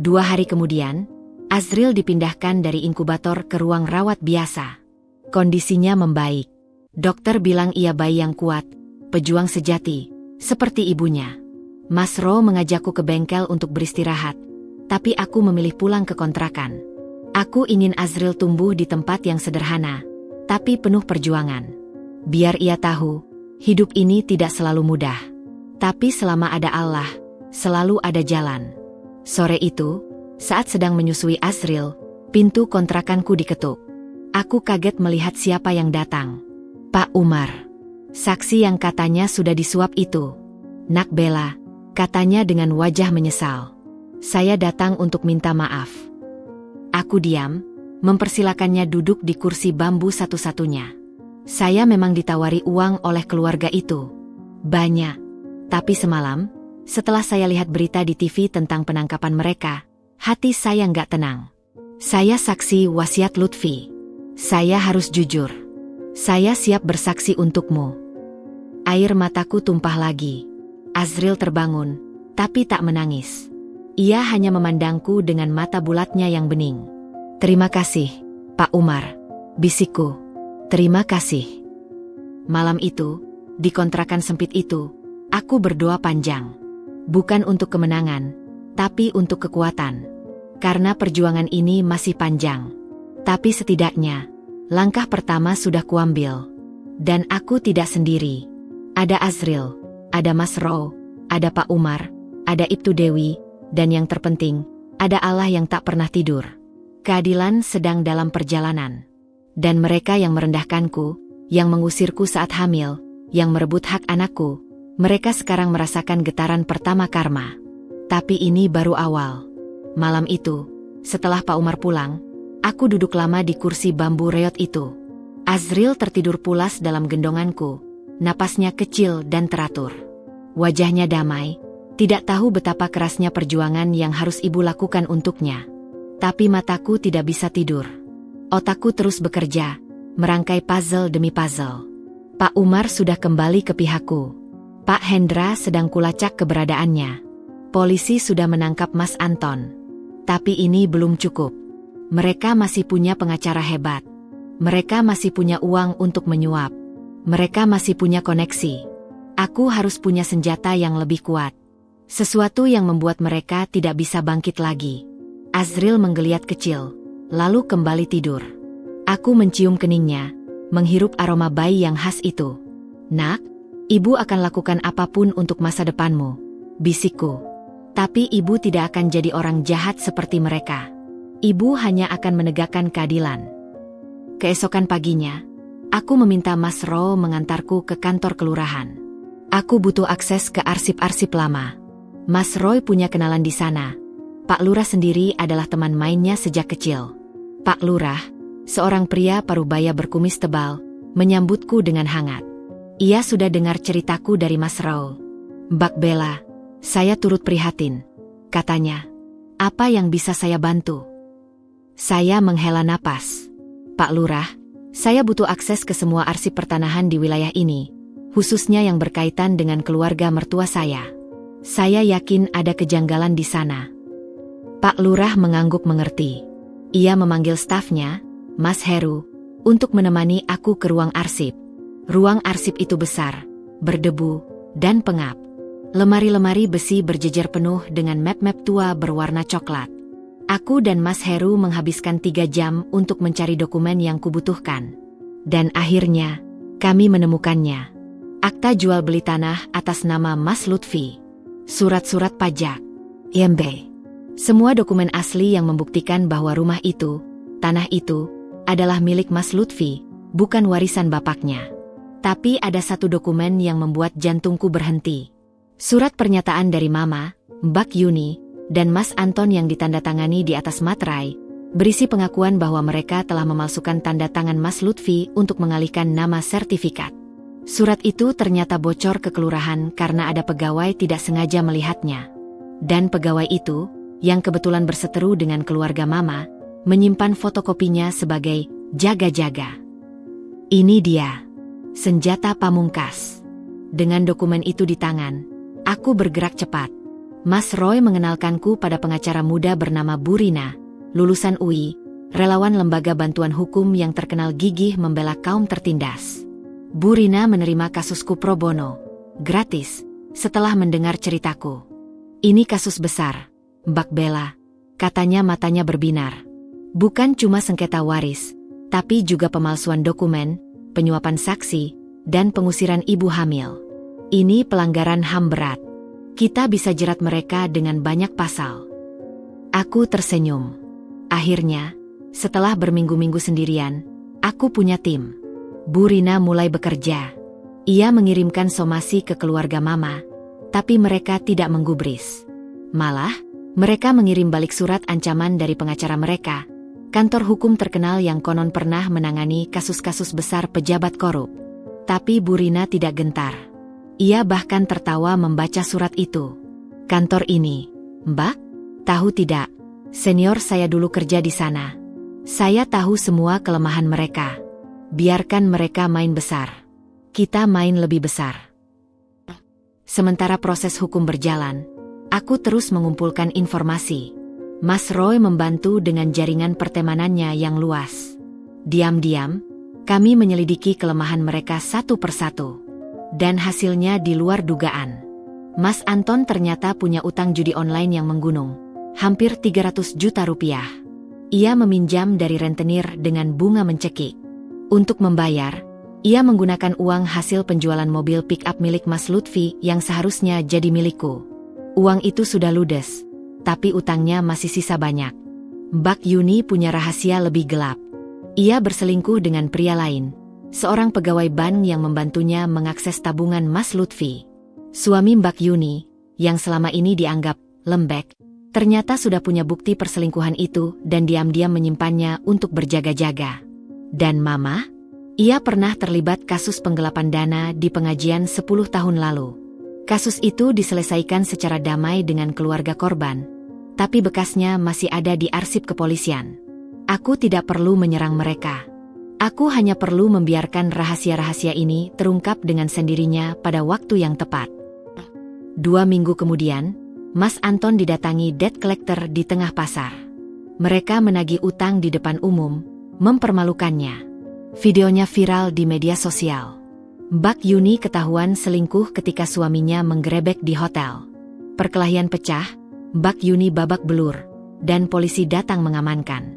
2 hari kemudian, Azril dipindahkan dari inkubator ke ruang rawat biasa. Kondisinya membaik. Dokter bilang ia bayi yang kuat, pejuang sejati, seperti ibunya. Mas Ro mengajakku ke bengkel untuk beristirahat, tapi aku memilih pulang ke kontrakan. Aku ingin Azril tumbuh di tempat yang sederhana, tapi penuh perjuangan. Biar ia tahu, hidup ini tidak selalu mudah. Tapi selama ada Allah, selalu ada jalan. Sore itu, saat sedang menyusui Azril, pintu kontrakanku diketuk. Aku kaget melihat siapa yang datang. Pak Umar. Saksi yang katanya sudah disuap itu. Nak Bella, katanya dengan wajah menyesal. Saya datang untuk minta maaf. Aku diam, mempersilakannya duduk di kursi bambu satu-satunya. Saya memang ditawari uang oleh keluarga itu. Banyak. Tapi semalam, setelah saya lihat berita di TV tentang penangkapan mereka, hati saya nggak tenang. Saya saksi wasiat Lutfi. Saya harus jujur. Saya siap bersaksi untukmu. Air mataku tumpah lagi. Azril terbangun, tapi tak menangis. Ia hanya memandangku dengan mata bulatnya yang bening. Terima kasih, Pak Umar, bisikku. Terima kasih. Malam itu, di kontrakan sempit itu, aku berdoa panjang. Bukan untuk kemenangan, tapi untuk kekuatan. Karena perjuangan ini masih panjang. Tapi setidaknya, langkah pertama sudah kuambil. Dan aku tidak sendiri. Ada Azril, ada Mas Ro, ada Pak Umar, ada Ibtu Dewi, dan yang terpenting, ada Allah yang tak pernah tidur. Keadilan sedang dalam perjalanan. Dan mereka yang merendahkanku, yang mengusirku saat hamil, yang merebut hak anakku, mereka sekarang merasakan getaran pertama karma. Tapi ini baru awal. Malam itu, setelah Pak Umar pulang, Aku duduk lama di kursi bambu reot itu. Azril tertidur pulas dalam gendonganku, napasnya kecil dan teratur. Wajahnya damai, tidak tahu betapa kerasnya perjuangan yang harus ibu lakukan untuknya. Tapi mataku tidak bisa tidur. Otakku terus bekerja, merangkai puzzle demi puzzle. Pak Umar sudah kembali ke pihakku. Pak Hendra sedang kulacak keberadaannya. Polisi sudah menangkap Mas Anton. Tapi ini belum cukup. Mereka masih punya pengacara hebat. Mereka masih punya uang untuk menyuap. Mereka masih punya koneksi. Aku harus punya senjata yang lebih kuat. Sesuatu yang membuat mereka tidak bisa bangkit lagi. Azril menggeliat kecil, lalu kembali tidur. Aku mencium keningnya, menghirup aroma bayi yang khas itu. Nak, ibu akan lakukan apapun untuk masa depanmu, bisikku. Tapi ibu tidak akan jadi orang jahat seperti mereka. Ibu hanya akan menegakkan keadilan. Keesokan paginya, aku meminta Mas Ro mengantarku ke kantor kelurahan. Aku butuh akses ke arsip-arsip lama. Mas Roy punya kenalan di sana. Pak Lurah sendiri adalah teman mainnya sejak kecil. Pak Lurah, seorang pria parubaya berkumis tebal, menyambutku dengan hangat. Ia sudah dengar ceritaku dari Mas Roy. Mbak Bella, saya turut prihatin, katanya. Apa yang bisa saya bantu? Saya menghela napas. Pak Lurah, saya butuh akses ke semua arsip pertanahan di wilayah ini, khususnya yang berkaitan dengan keluarga mertua saya. Saya yakin ada kejanggalan di sana. Pak Lurah mengangguk mengerti. Ia memanggil stafnya, Mas Heru, untuk menemani aku ke ruang arsip. Ruang arsip itu besar, berdebu, dan pengap. Lemari-lemari besi berjejer penuh dengan map-map tua berwarna coklat. Aku dan Mas Heru menghabiskan 3 jam untuk mencari dokumen yang kubutuhkan. Dan akhirnya, kami menemukannya. Akta jual beli tanah atas nama Mas Lutfi. Surat-surat pajak, IMB. Semua dokumen asli yang membuktikan bahwa rumah itu, tanah itu, adalah milik Mas Lutfi, bukan warisan bapaknya. Tapi ada satu dokumen yang membuat jantungku berhenti. Surat pernyataan dari Mama, Mbak Yuni, dan Mas Anton yang ditandatangani di atas materai, berisi pengakuan bahwa mereka telah memalsukan tanda tangan Mas Lutfi untuk mengalihkan nama sertifikat. Surat itu ternyata bocor ke kelurahan karena ada pegawai tidak sengaja melihatnya. Dan pegawai itu, yang kebetulan berseteru dengan keluarga Mama, menyimpan fotokopinya sebagai jaga-jaga. Ini dia, senjata pamungkas. Dengan dokumen itu di tangan, aku bergerak cepat. Mas Roy mengenalkanku pada pengacara muda bernama Burina, lulusan UI, relawan lembaga bantuan hukum yang terkenal gigih membela kaum tertindas. Burina menerima kasusku pro bono, gratis, setelah mendengar ceritaku. Ini kasus besar, Mbak Bella, katanya matanya berbinar. Bukan cuma sengketa waris, tapi juga pemalsuan dokumen, penyuapan saksi, dan pengusiran ibu hamil. Ini pelanggaran HAM berat. Kita bisa jerat mereka dengan banyak pasal. Aku tersenyum. Akhirnya, setelah berminggu-minggu sendirian, aku punya tim. Burina mulai bekerja. Ia mengirimkan somasi ke keluarga Mama, tapi mereka tidak menggubris. Malah, mereka mengirim balik surat ancaman dari pengacara mereka, kantor hukum terkenal yang konon pernah menangani kasus-kasus besar pejabat korup. Tapi Burina tidak gentar. Ia bahkan tertawa membaca surat itu. Kantor ini, Mbak? Tahu tidak, senior saya dulu kerja di sana. Saya tahu semua kelemahan mereka. Biarkan mereka main besar. Kita main lebih besar. Sementara proses hukum berjalan, aku terus mengumpulkan informasi. Mas Roy membantu dengan jaringan pertemanannya yang luas. Diam-diam, kami menyelidiki kelemahan mereka satu persatu. Dan hasilnya di luar dugaan. Mas Anton ternyata punya utang judi online yang menggunung, hampir 300 juta rupiah. Ia meminjam dari rentenir dengan bunga mencekik. Untuk membayar, ia menggunakan uang hasil penjualan mobil pick-up milik Mas Lutfi yang seharusnya jadi milikku. Uang itu sudah ludes, tapi utangnya masih sisa banyak. Mbak Yuni punya rahasia lebih gelap. Ia berselingkuh dengan pria lain, seorang pegawai bank yang membantunya mengakses tabungan Mas Lutfi. Suami Mbak Yuni, yang selama ini dianggap lembek, Ternyata sudah punya bukti perselingkuhan itu dan diam-diam menyimpannya untuk berjaga-jaga. Dan Mama? Ia pernah terlibat kasus penggelapan dana di pengajian 10 tahun lalu. Kasus itu diselesaikan secara damai dengan keluarga korban, tapi bekasnya masih ada di arsip kepolisian. Aku tidak perlu menyerang mereka. Aku hanya perlu membiarkan rahasia-rahasia ini terungkap dengan sendirinya pada waktu yang tepat. 2 minggu kemudian, Mas Anton didatangi debt collector di tengah pasar. Mereka menagih utang di depan umum, mempermalukannya. Videonya viral di media sosial. Mbak Yuni ketahuan selingkuh ketika suaminya menggerebek di hotel. Perkelahian pecah, Mbak Yuni babak belur, dan polisi datang mengamankan.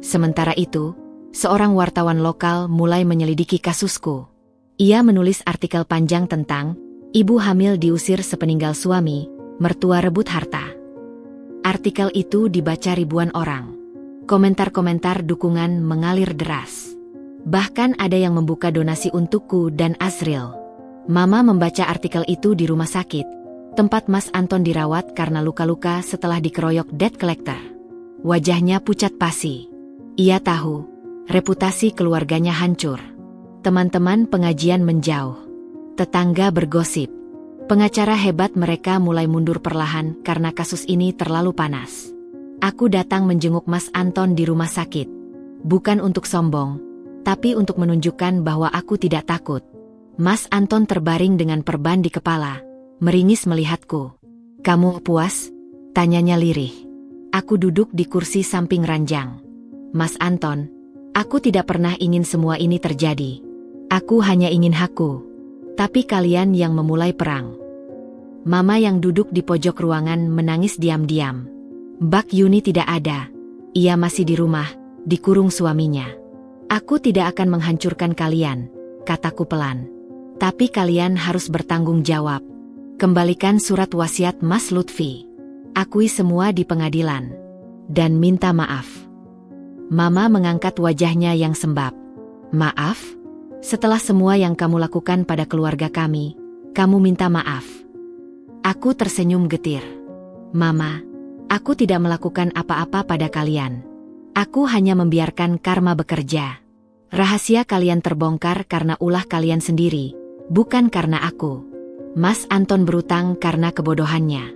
Sementara itu, seorang wartawan lokal mulai menyelidiki kasusku. Ia menulis artikel panjang tentang ibu hamil diusir sepeninggal suami, mertua rebut harta. Artikel itu dibaca ribuan orang. Komentar-komentar dukungan mengalir deras. Bahkan ada yang membuka donasi untukku dan Azril. Mama membaca artikel itu di rumah sakit, tempat Mas Anton dirawat karena luka-luka setelah dikeroyok debt collector. Wajahnya pucat pasi. Ia tahu, reputasi keluarganya hancur. Teman-teman pengajian menjauh. Tetangga bergosip. Pengacara hebat mereka mulai mundur perlahan karena kasus ini terlalu panas. Aku datang menjenguk Mas Anton di rumah sakit. Bukan untuk sombong, tapi untuk menunjukkan bahwa aku tidak takut. Mas Anton terbaring dengan perban di kepala, meringis melihatku. "Kamu puas?" tanyanya lirih. Aku duduk di kursi samping ranjang. "Mas Anton, aku tidak pernah ingin semua ini terjadi. Aku hanya ingin hakku. Tapi kalian yang memulai perang." Mama yang duduk di pojok ruangan menangis diam-diam. Mbak Yuni tidak ada. Ia masih di rumah, dikurung suaminya. "Aku tidak akan menghancurkan kalian," kataku pelan. "Tapi kalian harus bertanggung jawab. Kembalikan surat wasiat Mas Lutfi. Akui semua di pengadilan. Dan minta maaf." Mama mengangkat wajahnya yang sembab. "Maaf? Setelah semua yang kamu lakukan pada keluarga kami, kamu minta maaf?" Aku tersenyum getir. "Mama, aku tidak melakukan apa-apa pada kalian. Aku hanya membiarkan karma bekerja. Rahasia kalian terbongkar karena ulah kalian sendiri, bukan karena aku. Mas Anton berutang karena kebodohannya.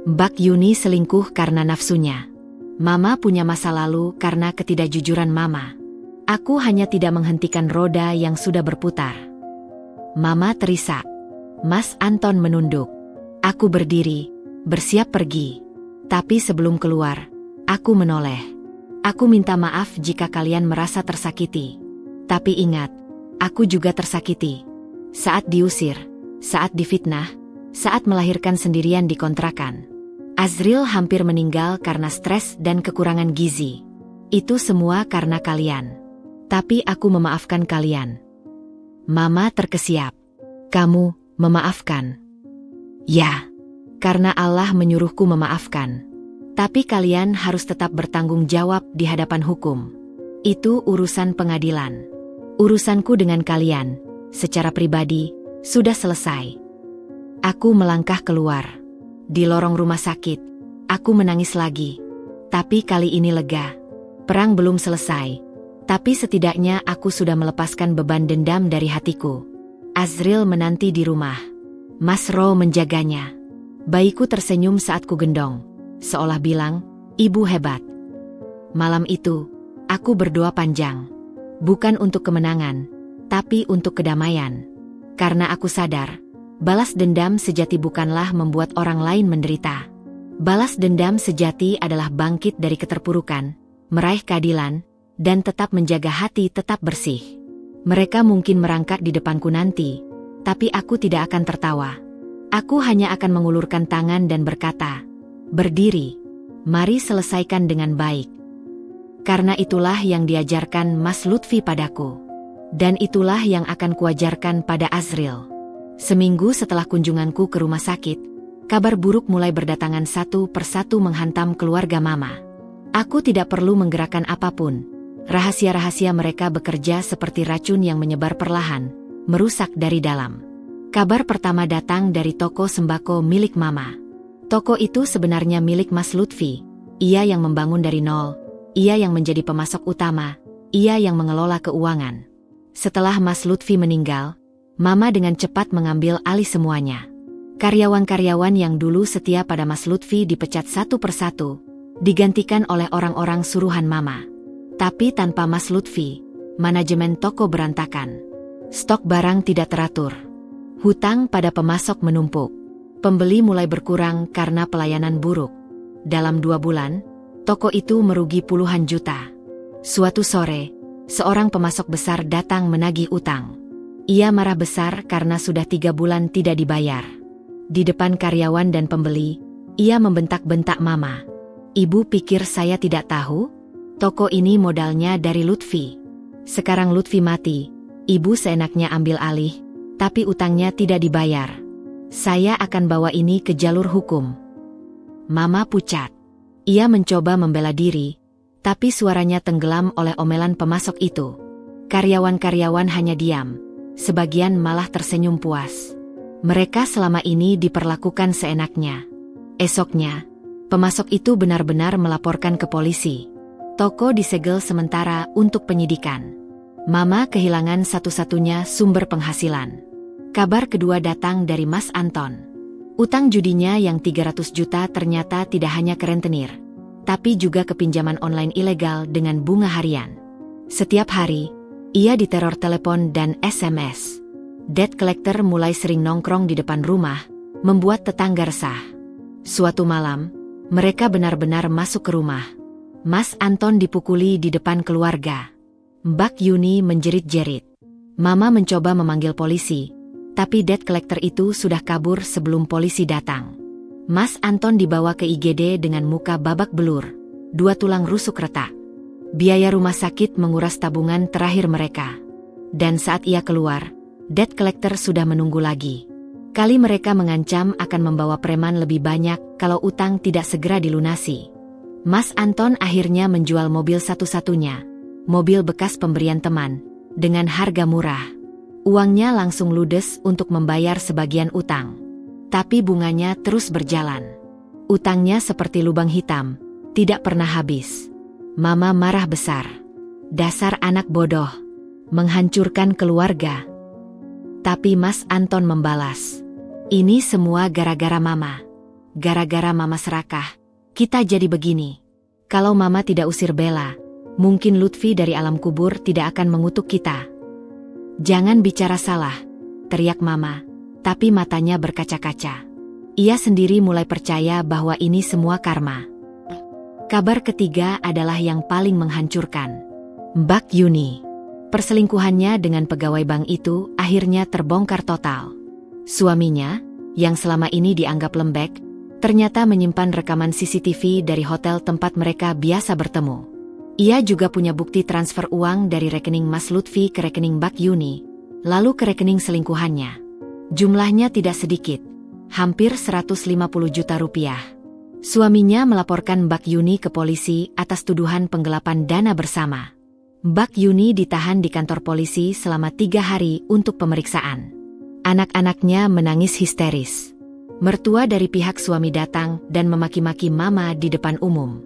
Mbak Yuni selingkuh karena nafsunya. Mama punya masa lalu karena ketidakjujuran Mama. Aku hanya tidak menghentikan roda yang sudah berputar." Mama terisak. Mas Anton menunduk. Aku berdiri, bersiap pergi. Tapi sebelum keluar, aku menoleh. "Aku minta maaf jika kalian merasa tersakiti. Tapi ingat, aku juga tersakiti. Saat diusir, saat difitnah, saat melahirkan sendirian di kontrakan. Azril hampir meninggal karena stres dan kekurangan gizi. Itu semua karena kalian. Tapi aku memaafkan kalian." Mama terkesiap. "Kamu memaafkan?" "Ya, karena Allah menyuruhku memaafkan. Tapi kalian harus tetap bertanggung jawab di hadapan hukum. Itu urusan pengadilan. Urusanku dengan kalian, secara pribadi, sudah selesai." Aku melangkah keluar. Di lorong rumah sakit, aku menangis lagi. Tapi kali ini lega. Perang belum selesai. Tapi setidaknya aku sudah melepaskan beban dendam dari hatiku. Azril menanti di rumah. Mas Ro menjaganya. Bayiku tersenyum saat ku gendong, seolah bilang, "Ibu hebat." Malam itu, aku berdoa panjang. Bukan untuk kemenangan, tapi untuk kedamaian. Karena aku sadar, balas dendam sejati bukanlah membuat orang lain menderita. Balas dendam sejati adalah bangkit dari keterpurukan, meraih keadilan, dan tetap menjaga hati tetap bersih. Mereka mungkin merangkak di depanku nanti, tapi aku tidak akan tertawa. Aku hanya akan mengulurkan tangan dan berkata, "Berdiri, mari selesaikan dengan baik." Karena itulah yang diajarkan Mas Lutfi padaku. Dan itulah yang akan kuajarkan pada Azril. Seminggu setelah kunjunganku ke rumah sakit, kabar buruk mulai berdatangan satu persatu menghantam keluarga Mama. Aku tidak perlu menggerakkan apapun. Rahasia-rahasia mereka bekerja seperti racun yang menyebar perlahan, merusak dari dalam. Kabar pertama datang dari toko sembako milik Mama. Toko itu sebenarnya milik Mas Lutfi. Ia yang membangun dari nol, ia yang menjadi pemasok utama, ia yang mengelola keuangan. Setelah Mas Lutfi meninggal, Mama dengan cepat mengambil alih semuanya. Karyawan-karyawan yang dulu setia pada Mas Lutfi dipecat satu persatu, digantikan oleh orang-orang suruhan Mama. Tapi tanpa Mas Lutfi, manajemen toko berantakan. Stok barang tidak teratur. Hutang pada pemasok menumpuk. Pembeli mulai berkurang karena pelayanan buruk. Dalam 2 bulan, toko itu merugi puluhan juta. Suatu sore, seorang pemasok besar datang menagih utang. Ia marah besar karena sudah 3 bulan tidak dibayar. Di depan karyawan dan pembeli, ia membentak-bentak Mama. "Ibu pikir saya tidak tahu? Toko ini modalnya dari Lutfi. Sekarang Lutfi mati, ibu seenaknya ambil alih, tapi utangnya tidak dibayar. Saya akan bawa ini ke jalur hukum." Mama pucat. Ia mencoba membela diri, tapi suaranya tenggelam oleh omelan pemasok itu. Karyawan-karyawan hanya diam, sebagian malah tersenyum puas. Mereka selama ini diperlakukan seenaknya. Esoknya, pemasok itu benar-benar melaporkan ke polisi. Toko disegel sementara untuk penyidikan. Mama kehilangan satu-satunya sumber penghasilan. Kabar kedua datang dari Mas Anton. Utang judinya yang 300 juta ternyata tidak hanya ke rentenir, tapi juga ke pinjaman online ilegal dengan bunga harian. Setiap hari, ia diteror telepon dan SMS. Debt collector mulai sering nongkrong di depan rumah, membuat tetangga resah. Suatu malam, mereka benar-benar masuk ke rumah. Mas Anton dipukuli di depan keluarga. Mbak Yuni menjerit-jerit. Mama mencoba memanggil polisi, tapi debt collector itu sudah kabur sebelum polisi datang. Mas Anton dibawa ke IGD dengan muka babak belur, 2 tulang rusuk retak. Biaya rumah sakit menguras tabungan terakhir mereka. Dan saat ia keluar, debt collector sudah menunggu lagi. Kali mereka mengancam akan membawa preman lebih banyak kalau utang tidak segera dilunasi. Mas Anton akhirnya menjual mobil satu-satunya, mobil bekas pemberian teman, dengan harga murah. Uangnya langsung ludes untuk membayar sebagian utang. Tapi bunganya terus berjalan. Utangnya seperti lubang hitam, tidak pernah habis. Mama marah besar. "Dasar anak bodoh, menghancurkan keluarga." Tapi Mas Anton membalas, "Ini semua gara-gara Mama. Gara-gara Mama serakah, kita jadi begini. Kalau Mama tidak usir Bella, mungkin Lutfi dari alam kubur tidak akan mengutuk kita." "Jangan bicara salah," teriak Mama, tapi matanya berkaca-kaca. Ia sendiri mulai percaya bahwa ini semua karma. Kabar ketiga adalah yang paling menghancurkan. Mbak Yuni. Perselingkuhannya dengan pegawai bank itu akhirnya terbongkar total. Suaminya, yang selama ini dianggap lembek, ternyata menyimpan rekaman CCTV dari hotel tempat mereka biasa bertemu. Ia juga punya bukti transfer uang dari rekening Mas Lutfi ke rekening Mbak Yuni, lalu ke rekening selingkuhannya. Jumlahnya tidak sedikit, hampir 150 juta rupiah. Suaminya melaporkan Mbak Yuni ke polisi atas tuduhan penggelapan dana bersama. Mbak Yuni ditahan di kantor polisi selama 3 hari untuk pemeriksaan. Anak-anaknya menangis histeris. Mertua dari pihak suami datang dan memaki-maki Mama di depan umum.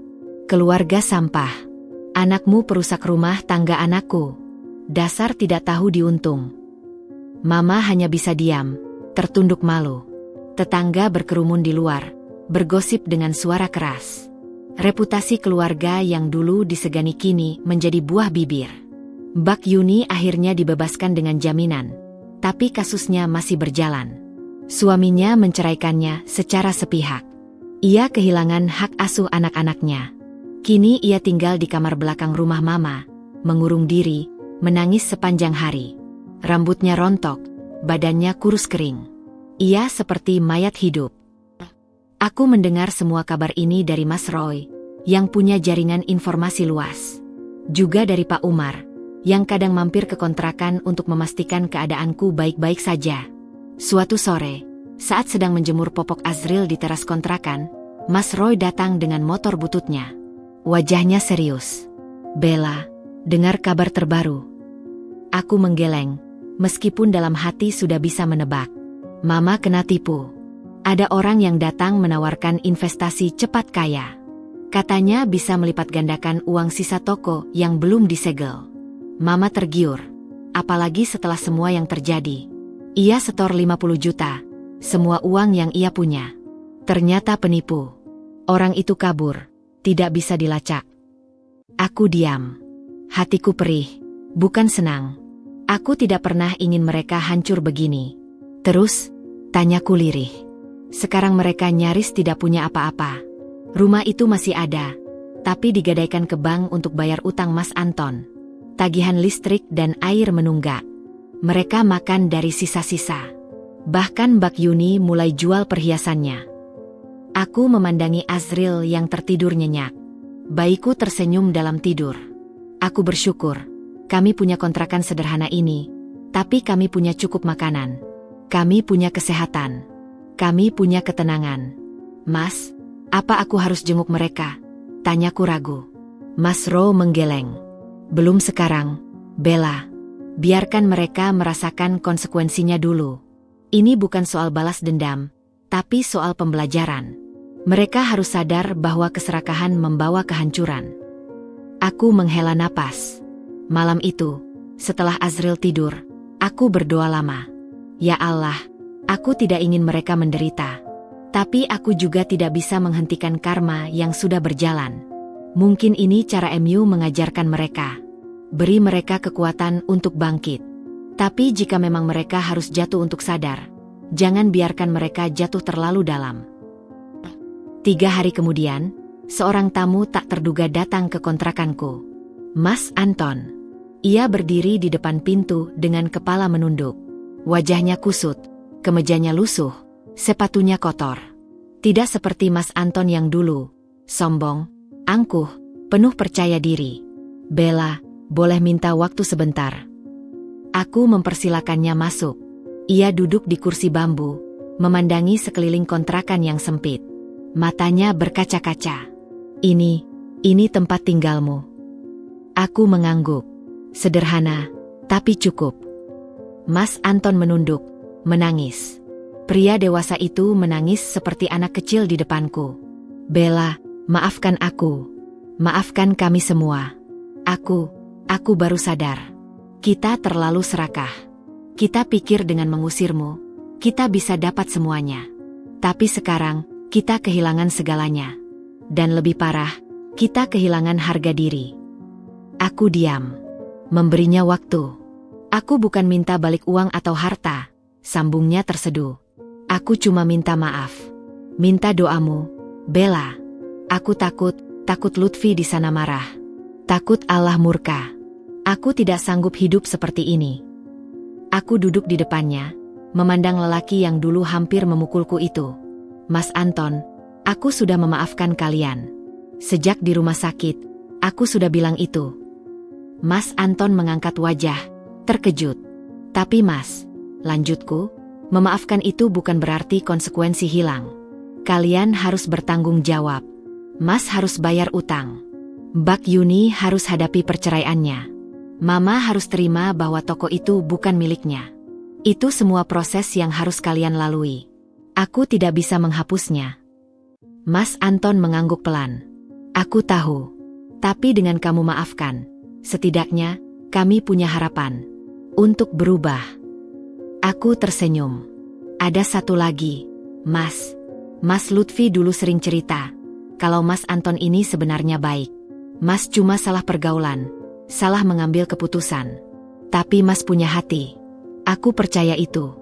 "Keluarga sampah. Anakmu perusak rumah tangga anakku. Dasar tidak tahu diuntung." Mama hanya bisa diam, tertunduk malu. Tetangga berkerumun di luar, bergosip dengan suara keras. Reputasi keluarga yang dulu disegani kini menjadi buah bibir. Mbak Yuni akhirnya dibebaskan dengan jaminan, tapi kasusnya masih berjalan. Suaminya menceraikannya secara sepihak. Ia kehilangan hak asuh anak-anaknya. Kini ia tinggal di kamar belakang rumah Mama, mengurung diri, menangis sepanjang hari. Rambutnya rontok, badannya kurus kering. Ia seperti mayat hidup. Aku mendengar semua kabar ini dari Mas Roy, yang punya jaringan informasi luas. Juga dari Pak Umar, yang kadang mampir ke kontrakan untuk memastikan keadaanku baik-baik saja. Suatu sore, saat sedang menjemur popok Azril di teras kontrakan, Mas Roy datang dengan motor bututnya. Wajahnya serius. "Bella, dengar kabar terbaru." Aku menggeleng, meskipun dalam hati sudah bisa menebak. Mama kena tipu. Ada orang yang datang menawarkan investasi cepat kaya. Katanya bisa melipat gandakan uang sisa toko yang belum disegel. Mama tergiur. Apalagi setelah semua yang terjadi. Ia setor 50 juta. Semua uang yang ia punya. Ternyata penipu. Orang itu kabur. Tidak bisa dilacak. Aku diam. Hatiku perih. Bukan senang. Aku tidak pernah ingin mereka hancur begini. Terus, tanyaku lirih. Sekarang mereka nyaris tidak punya apa-apa. Rumah itu masih ada. Tapi digadaikan ke bank untuk bayar utang Mas Anton. Tagihan listrik dan air menunggak. Mereka makan dari sisa-sisa. Bahkan Mbak Yuni mulai jual perhiasannya. Aku memandangi Azril yang tertidur nyenyak. Bayiku tersenyum dalam tidur. Aku bersyukur. Kami punya kontrakan sederhana ini. Tapi kami punya cukup makanan. Kami punya kesehatan. Kami punya ketenangan. Mas, apa aku harus jenguk mereka? Tanyaku ragu. Mas Ro menggeleng. Belum sekarang, Bella. Biarkan mereka merasakan konsekuensinya dulu. Ini bukan soal balas dendam, tapi soal pembelajaran. Mereka harus sadar bahwa keserakahan membawa kehancuran. Aku menghela napas. Malam itu, setelah Azril tidur, aku berdoa lama. Ya Allah, aku tidak ingin mereka menderita. Tapi aku juga tidak bisa menghentikan karma yang sudah berjalan. Mungkin ini cara MU mengajarkan mereka. Beri mereka kekuatan untuk bangkit. Tapi jika memang mereka harus jatuh untuk sadar, jangan biarkan mereka jatuh terlalu dalam. 3 hari kemudian, seorang tamu tak terduga datang ke kontrakanku. Mas Anton. Ia berdiri di depan pintu dengan kepala menunduk. Wajahnya kusut, kemejanya lusuh, sepatunya kotor. Tidak seperti Mas Anton yang dulu, sombong, angkuh, penuh percaya diri. Bella, boleh minta waktu sebentar? Aku mempersilakannya masuk. Ia duduk di kursi bambu, memandangi sekeliling kontrakan yang sempit. Matanya berkaca-kaca. Ini tempat tinggalmu. Aku mengangguk. Sederhana, tapi cukup. Mas Anton menunduk, menangis. Pria dewasa itu menangis seperti anak kecil di depanku. Bella, maafkan aku. Maafkan kami semua. Aku baru sadar. Kita terlalu serakah. Kita pikir dengan mengusirmu, kita bisa dapat semuanya. Tapi sekarang, kita kehilangan segalanya. Dan lebih parah, kita kehilangan harga diri. Aku diam. Memberinya waktu. Aku bukan minta balik uang atau harta, sambungnya terseduh. Aku cuma minta maaf. Minta doamu, Bella. Aku takut Lutfi di sana marah. Takut Allah murka. Aku tidak sanggup hidup seperti ini. Aku duduk di depannya, memandang lelaki yang dulu hampir memukulku itu. Mas Anton, aku sudah memaafkan kalian. Sejak di rumah sakit, aku sudah bilang itu. Mas Anton mengangkat wajah, terkejut. Tapi Mas, lanjutku, memaafkan itu bukan berarti konsekuensi hilang. Kalian harus bertanggung jawab. Mas harus bayar utang. Mbak Yuni harus hadapi perceraiannya. Mama harus terima bahwa toko itu bukan miliknya. Itu semua proses yang harus kalian lalui. Aku tidak bisa menghapusnya. Mas Anton mengangguk pelan. Aku tahu. Tapi dengan kamu maafkan, setidaknya, kami punya harapan untuk berubah. Aku tersenyum. Ada satu lagi, Mas. Mas Lutfi dulu sering cerita, kalau Mas Anton ini sebenarnya baik. Mas cuma salah pergaulan, salah mengambil keputusan. Tapi Mas punya hati. Aku percaya itu.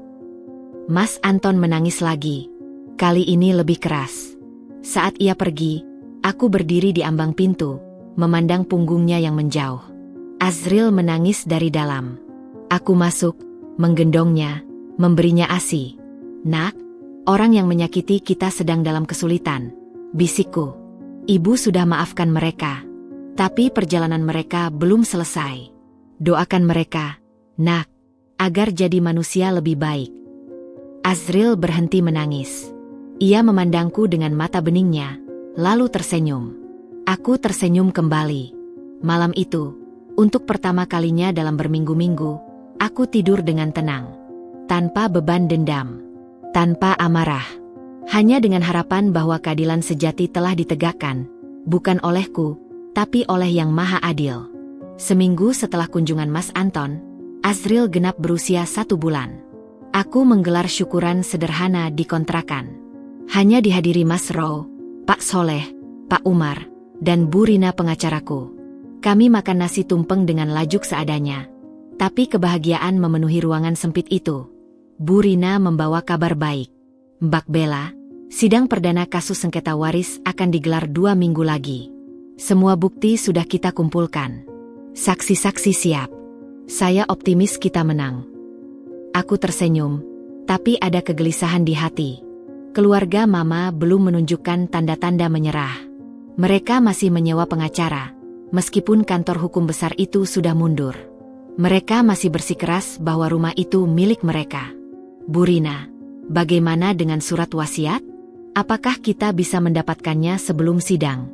Mas Anton menangis lagi. Kali ini lebih keras. Saat ia pergi, aku berdiri di ambang pintu, memandang punggungnya yang menjauh. Azril menangis dari dalam. Aku masuk, menggendongnya, memberinya ASI. Nak, orang yang menyakiti kita sedang dalam kesulitan. Bisikku. Ibu sudah maafkan mereka. Tapi perjalanan mereka belum selesai. Doakan mereka, Nak, agar jadi manusia lebih baik. Azril berhenti menangis. Ia memandangku dengan mata beningnya, lalu tersenyum. Aku tersenyum kembali. Malam itu, untuk pertama kalinya dalam berminggu-minggu, aku tidur dengan tenang. Tanpa beban dendam. Tanpa amarah. Hanya dengan harapan bahwa keadilan sejati telah ditegakkan, bukan olehku, tapi oleh Yang Maha Adil. Seminggu setelah kunjungan Mas Anton, Azril genap berusia 1 bulan. Aku menggelar syukuran sederhana di kontrakan. Hanya dihadiri Mas Row, Pak Soleh, Pak Umar, dan Bu Rina pengacaraku. Kami makan nasi tumpeng dengan lajuk seadanya. Tapi kebahagiaan memenuhi ruangan sempit itu. Bu Rina membawa kabar baik. Mbak Bella, sidang perdana kasus sengketa waris akan digelar 2 minggu lagi. Semua bukti sudah kita kumpulkan. Saksi-saksi siap. Saya optimis kita menang. Aku tersenyum, tapi ada kegelisahan di hati. Keluarga Mama belum menunjukkan tanda-tanda menyerah. Mereka masih menyewa pengacara, meskipun kantor hukum besar itu sudah mundur. Mereka masih bersikeras bahwa rumah itu milik mereka. Bu Rina, bagaimana dengan surat wasiat? Apakah kita bisa mendapatkannya sebelum sidang?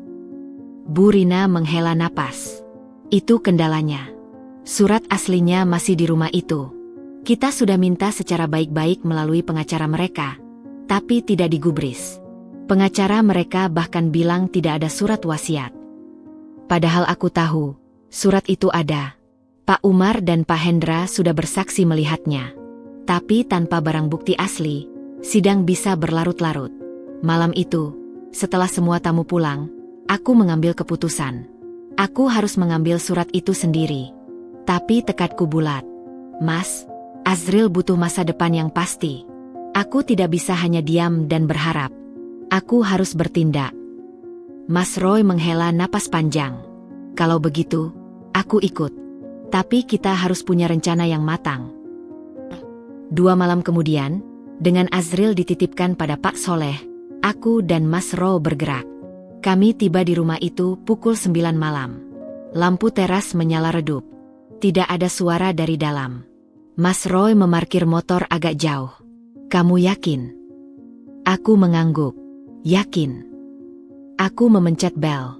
Bu Rina menghela napas. Itu kendalanya. Surat aslinya masih di rumah itu. Kita sudah minta secara baik-baik melalui pengacara mereka, tapi tidak digubris. Pengacara mereka bahkan bilang tidak ada surat wasiat. Padahal aku tahu, surat itu ada. Pak Umar dan Pak Hendra sudah bersaksi melihatnya. Tapi tanpa barang bukti asli, sidang bisa berlarut-larut. Malam itu, setelah semua tamu pulang, aku mengambil keputusan. Aku harus mengambil surat itu sendiri. Tapi tekadku bulat. Mas, Azril butuh masa depan yang pasti. Aku tidak bisa hanya diam dan berharap. Aku harus bertindak. Mas Roy menghela napas panjang. Kalau begitu, aku ikut. Tapi kita harus punya rencana yang matang. 2 malam kemudian, dengan Azril dititipkan pada Pak Soleh, aku dan Mas Roy bergerak. Kami tiba di rumah itu pukul 9 malam. Lampu teras menyala redup. Tidak ada suara dari dalam. Mas Roy memarkir motor agak jauh. Kamu yakin? Aku mengangguk. Yakin. Aku memencet bel.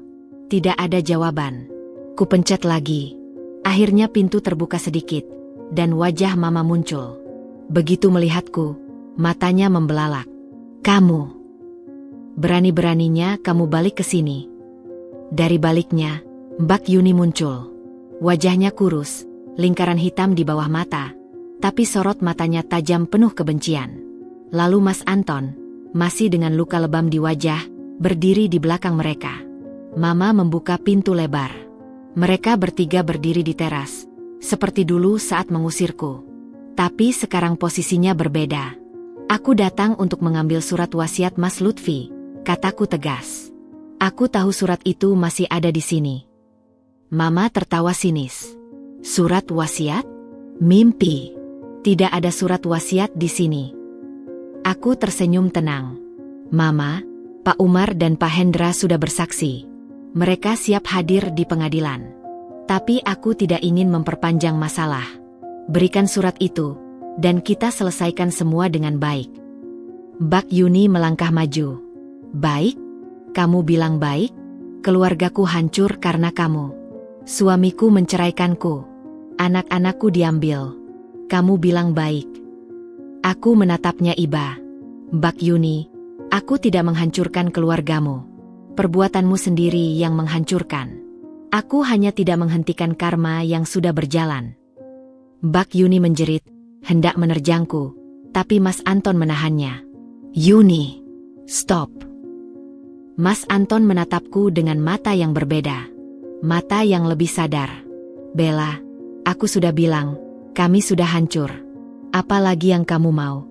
Tidak ada jawaban. Kupencet lagi. Akhirnya pintu terbuka sedikit, dan wajah Mama muncul. Begitu melihatku, matanya membelalak. Kamu. Berani-beraninya kamu balik ke sini. Dari baliknya, Mbak Yuni muncul. Wajahnya kurus, lingkaran hitam di bawah mata, tapi sorot matanya tajam penuh kebencian. Lalu Mas Anton, masih dengan luka lebam di wajah, berdiri di belakang mereka. Mama membuka pintu lebar. Mereka bertiga berdiri di teras, seperti dulu saat mengusirku. Tapi sekarang posisinya berbeda. Aku datang untuk mengambil surat wasiat Mas Lutfi, kataku tegas. Aku tahu surat itu masih ada di sini. Mama tertawa sinis. Surat wasiat? Mimpi. Tidak ada surat wasiat di sini. Aku tersenyum tenang. Mama, Pak Umar dan Pak Hendra sudah bersaksi. Mereka siap hadir di pengadilan. Tapi aku tidak ingin memperpanjang masalah. Berikan surat itu, dan kita selesaikan semua dengan baik. Mbak Yuni melangkah maju. Baik? Kamu bilang baik? Keluargaku hancur karena kamu. Suamiku menceraikanku. Anak-anakku diambil. Kamu bilang baik. Aku menatapnya iba. Mbak Yuni, aku tidak menghancurkan keluargamu. Perbuatanmu sendiri yang menghancurkan. Aku hanya tidak menghentikan karma yang sudah berjalan. Mbak Yuni menjerit, hendak menerjangku, tapi Mas Anton menahannya. Yuni, stop. Mas Anton menatapku dengan mata yang berbeda. Mata yang lebih sadar. Bella, aku sudah bilang, kami sudah hancur. Apalagi yang kamu mau?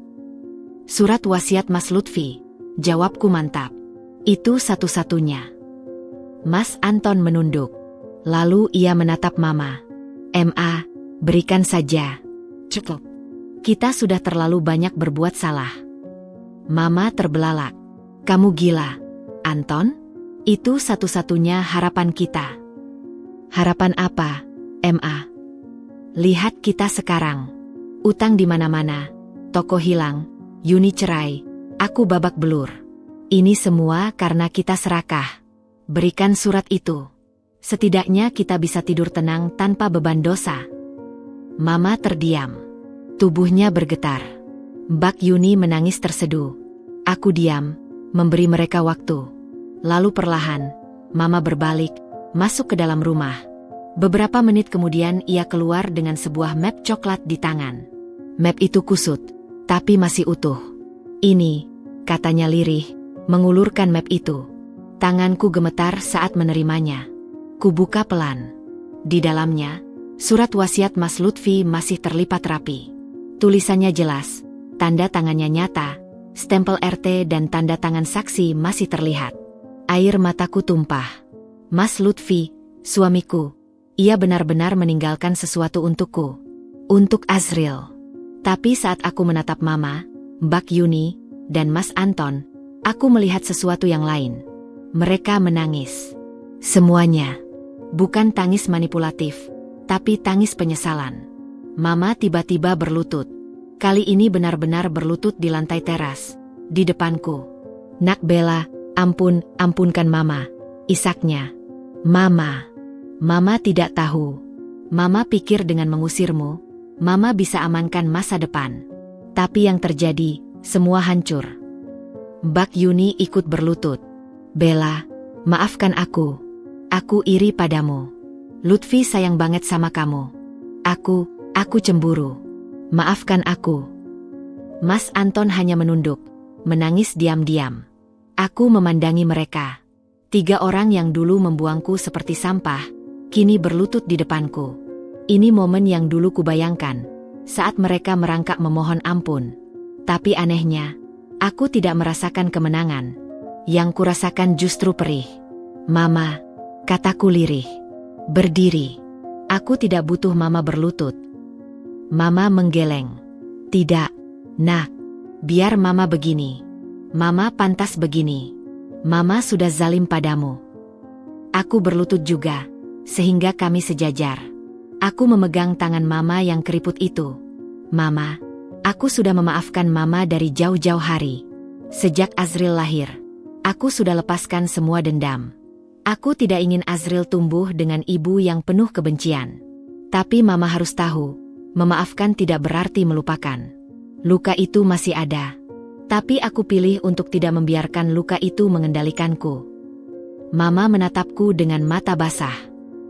Surat wasiat Mas Lutfi, jawabku mantap. Itu satu-satunya. Mas Anton menunduk. Lalu ia menatap Mama. Ma, berikan saja. Cukup. Kita sudah terlalu banyak berbuat salah. Mama terbelalak. Kamu gila, Anton? Itu satu-satunya harapan kita. Harapan apa, Ma? Lihat kita sekarang. Utang di mana-mana, toko hilang, Yuni cerai, aku babak belur. Ini semua karena kita serakah. Berikan surat itu. Setidaknya kita bisa tidur tenang tanpa beban dosa. Mama terdiam. Tubuhnya bergetar. Mbak Yuni menangis terseduh. Aku diam, memberi mereka waktu. Lalu perlahan, Mama berbalik, masuk ke dalam rumah. Beberapa menit kemudian ia keluar dengan sebuah map coklat di tangan. Map itu kusut, tapi masih utuh. Ini, katanya lirih, mengulurkan map itu. Tanganku gemetar saat menerimanya. Kubuka pelan. Di dalamnya, surat wasiat Mas Lutfi masih terlipat rapi. Tulisannya jelas, tanda tangannya nyata, stempel RT dan tanda tangan saksi masih terlihat. Air mataku tumpah. Mas Lutfi, suamiku, ia benar-benar meninggalkan sesuatu untukku. Untuk Azril. Tapi saat aku menatap Mama, Mbak Yuni, dan Mas Anton, aku melihat sesuatu yang lain. Mereka menangis. Semuanya. Bukan tangis manipulatif, tapi tangis penyesalan. Mama tiba-tiba berlutut. Kali ini benar-benar berlutut di lantai teras, di depanku. Nak Bella, ampunkan Mama. Isaknya. Mama tidak tahu. Mama pikir dengan mengusirmu, Mama bisa amankan masa depan. Tapi yang terjadi, semua hancur. Mbak Yuni ikut berlutut. Bella, maafkan aku. Aku iri padamu. Lutfi sayang banget sama kamu. Aku cemburu. Maafkan aku. Mas Anton hanya menunduk, menangis diam-diam. Aku memandangi mereka. 3 orang yang dulu membuangku seperti sampah, kini berlutut di depanku. Ini momen yang dulu kubayangkan, saat mereka merangkak memohon ampun. Tapi anehnya, aku tidak merasakan kemenangan. Yang kurasakan justru perih. Mama, kataku lirih. Berdiri. Aku tidak butuh Mama berlutut. Mama menggeleng. Tidak, Nak. Biar Mama begini. Mama pantas begini. Mama sudah zalim padamu. Aku berlutut juga, sehingga kami sejajar. Aku memegang tangan Mama yang keriput itu. Mama, aku sudah memaafkan Mama dari jauh-jauh hari. Sejak Azril lahir, aku sudah lepaskan semua dendam. Aku tidak ingin Azril tumbuh dengan ibu yang penuh kebencian. Tapi Mama harus tahu, memaafkan tidak berarti melupakan. Luka itu masih ada. Tapi aku pilih untuk tidak membiarkan luka itu mengendalikanku. Mama menatapku dengan mata basah.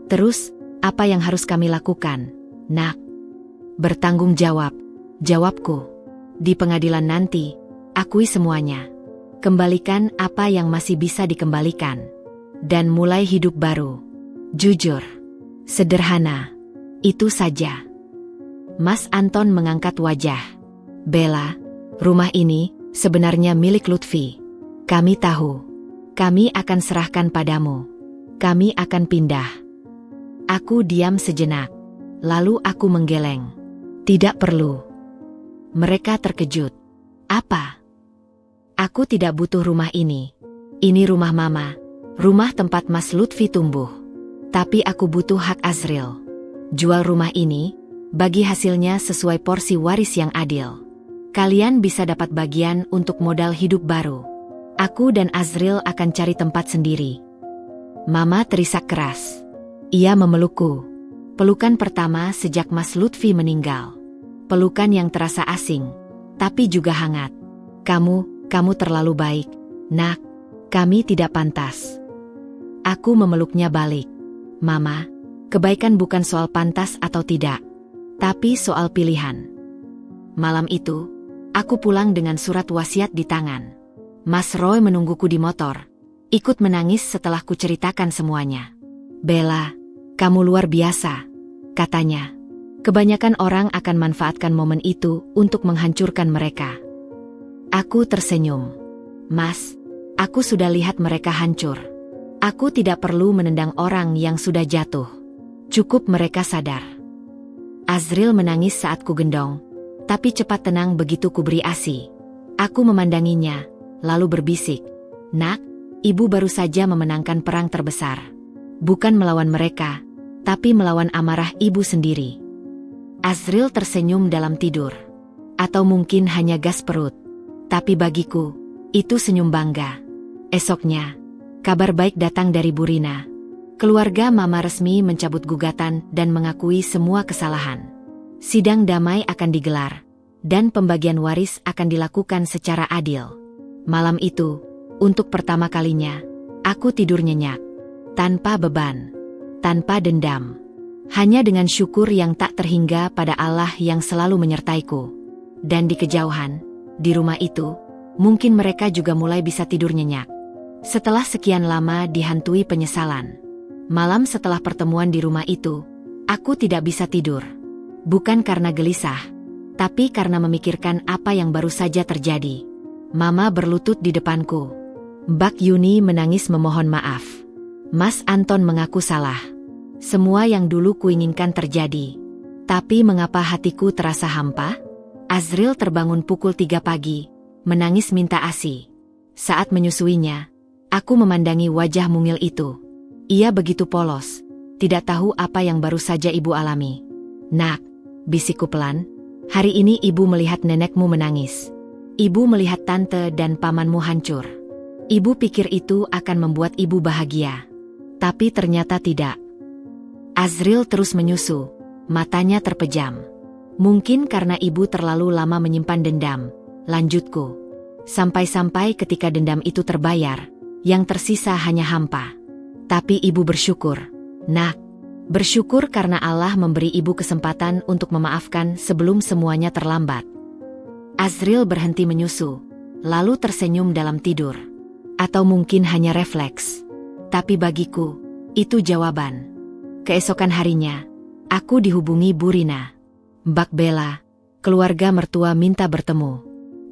Terus, apa yang harus kami lakukan, Nak? Bertanggung jawab. Jawabku. Di pengadilan nanti, akui semuanya. Kembalikan apa yang masih bisa dikembalikan. Dan mulai hidup baru. Jujur. Sederhana. Itu saja. Mas Anton mengangkat wajah. Bella, rumah ini sebenarnya milik Lutfi. Kami tahu. Kami akan serahkan padamu. Kami akan pindah. Aku diam sejenak. Lalu aku menggeleng. Tidak perlu. Mereka terkejut. Apa? Aku tidak butuh rumah ini. Ini rumah Mama. Rumah tempat Mas Lutfi tumbuh. Tapi aku butuh hak Azril. Jual rumah ini, bagi hasilnya sesuai porsi waris yang adil. Kalian bisa dapat bagian untuk modal hidup baru. Aku dan Azril akan cari tempat sendiri. Mama terisak keras. Ia memelukku. Pelukan pertama sejak Mas Lutfi meninggal. Pelukan yang terasa asing, tapi juga hangat. Kamu terlalu baik, Nak. Kami tidak pantas. Aku memeluknya balik. Mama, kebaikan bukan soal pantas atau tidak, tapi soal pilihan. Malam itu, aku pulang dengan surat wasiat di tangan. Mas Roy menungguku di motor, ikut menangis setelah kuceritakan semuanya. Bella, kamu luar biasa, katanya. Kebanyakan orang akan manfaatkan momen itu untuk menghancurkan mereka. Aku tersenyum. Mas, aku sudah lihat mereka hancur. Aku tidak perlu menendang orang yang sudah jatuh. Cukup mereka sadar. Azril menangis saat ku gendong, tapi cepat tenang begitu ku beri ASI. Aku memandanginya, lalu berbisik. Nak, ibu baru saja memenangkan perang terbesar. Bukan melawan mereka, tapi melawan amarah ibu sendiri. Azril tersenyum dalam tidur. Atau mungkin hanya gas perut. Tapi bagiku, itu senyum bangga. Esoknya, kabar baik datang dari Bu Rina. Keluarga Mama resmi mencabut gugatan dan mengakui semua kesalahan. Sidang damai akan digelar, dan pembagian waris akan dilakukan secara adil. Malam itu, untuk pertama kalinya, aku tidur nyenyak. Tanpa beban. Tanpa dendam. Hanya dengan syukur yang tak terhingga pada Allah yang selalu menyertaiku. Dan di kejauhan, di rumah itu, mungkin mereka juga mulai bisa tidur nyenyak. Setelah sekian lama dihantui penyesalan. Malam setelah pertemuan di rumah itu, aku tidak bisa tidur. Bukan karena gelisah, tapi karena memikirkan apa yang baru saja terjadi. Mama berlutut di depanku. Mbak Yuni menangis memohon maaf. Mas Anton mengaku salah. Semua yang dulu kuinginkan terjadi. Tapi mengapa hatiku terasa hampa? Azril terbangun pukul 3 pagi, menangis minta ASI. Saat menyusuinya, aku memandangi wajah mungil itu. Ia begitu polos, tidak tahu apa yang baru saja ibu alami. Nak, bisikku pelan, hari ini ibu melihat nenekmu menangis. Ibu melihat tante dan pamanmu hancur. Ibu pikir itu akan membuat ibu bahagia. Tapi ternyata tidak. Azril terus menyusu, matanya terpejam. Mungkin karena ibu terlalu lama menyimpan dendam, lanjutku. Sampai-sampai ketika dendam itu terbayar, yang tersisa hanya hampa. Tapi ibu bersyukur, nak. Bersyukur karena Allah memberi ibu kesempatan untuk memaafkan sebelum semuanya terlambat. Azril berhenti menyusu, lalu tersenyum dalam tidur. Atau mungkin hanya refleks. Tapi bagiku, itu jawaban. Keesokan harinya, aku dihubungi Bu Rina. Mbak Bella, keluarga mertua minta bertemu.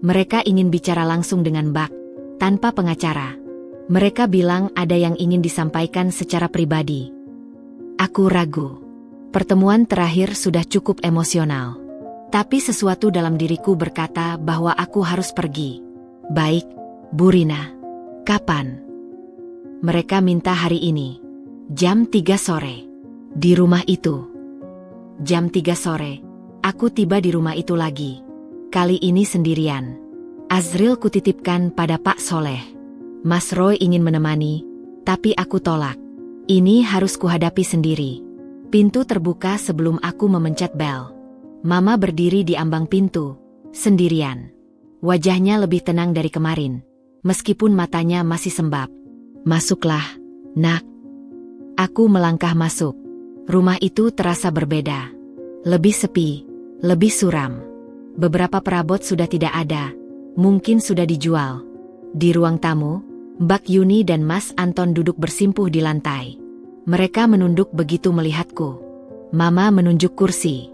Mereka ingin bicara langsung dengan Mbak, tanpa pengacara. Mereka bilang ada yang ingin disampaikan secara pribadi. Aku ragu. Pertemuan terakhir sudah cukup emosional. Tapi sesuatu dalam diriku berkata bahwa aku harus pergi. Baik, Bu Rina. Kapan? Mereka minta hari ini. Jam 3 sore. Di rumah itu. Jam 3 sore. Aku tiba di rumah itu lagi. Kali ini sendirian. Azril kutitipkan pada Pak Soleh. Mas Roy ingin menemani, tapi aku tolak. Ini harus kuhadapi sendiri. Pintu terbuka sebelum aku memencet bel. Mama berdiri di ambang pintu, sendirian. Wajahnya lebih tenang dari kemarin, meskipun matanya masih sembab. Masuklah, nak. Aku melangkah masuk. Rumah itu terasa berbeda. Lebih sepi. Lebih suram. Beberapa perabot sudah tidak ada, mungkin sudah dijual. Di ruang tamu, Mbak Yuni dan Mas Anton duduk bersimpuh di lantai. Mereka menunduk begitu melihatku. Mama menunjuk kursi.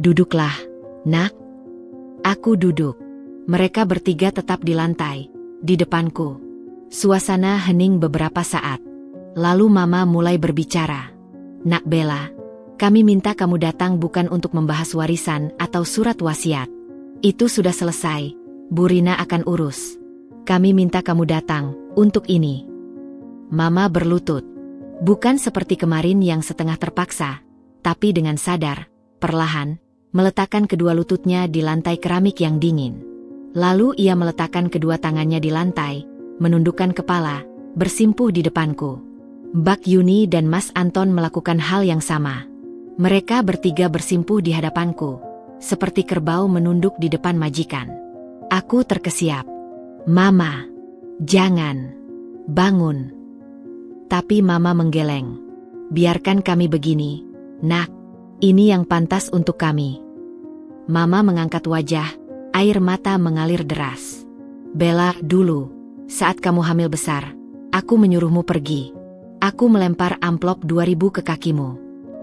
Duduklah, nak. Aku duduk. Mereka bertiga tetap di lantai, di depanku. Suasana hening beberapa saat. Lalu Mama mulai berbicara. Nak Bella, kami minta kamu datang bukan untuk membahas warisan atau surat wasiat. Itu sudah selesai, Bu Rina akan urus. Kami minta kamu datang, untuk ini. Mama berlutut. Bukan seperti kemarin yang setengah terpaksa, tapi dengan sadar, perlahan, meletakkan kedua lututnya di lantai keramik yang dingin. Lalu ia meletakkan kedua tangannya di lantai, menundukkan kepala, bersimpuh di depanku. Mbak Yuni dan Mas Anton melakukan hal yang sama. Mereka bertiga bersimpuh di hadapanku, seperti kerbau menunduk di depan majikan. Aku terkesiap. Mama, jangan, bangun. Tapi Mama menggeleng. Biarkan kami begini, nak. Ini yang pantas untuk kami. Mama mengangkat wajah, air mata mengalir deras. Bella, dulu, saat kamu hamil besar, aku menyuruhmu pergi. Aku melempar amplop 2.000 ke kakimu.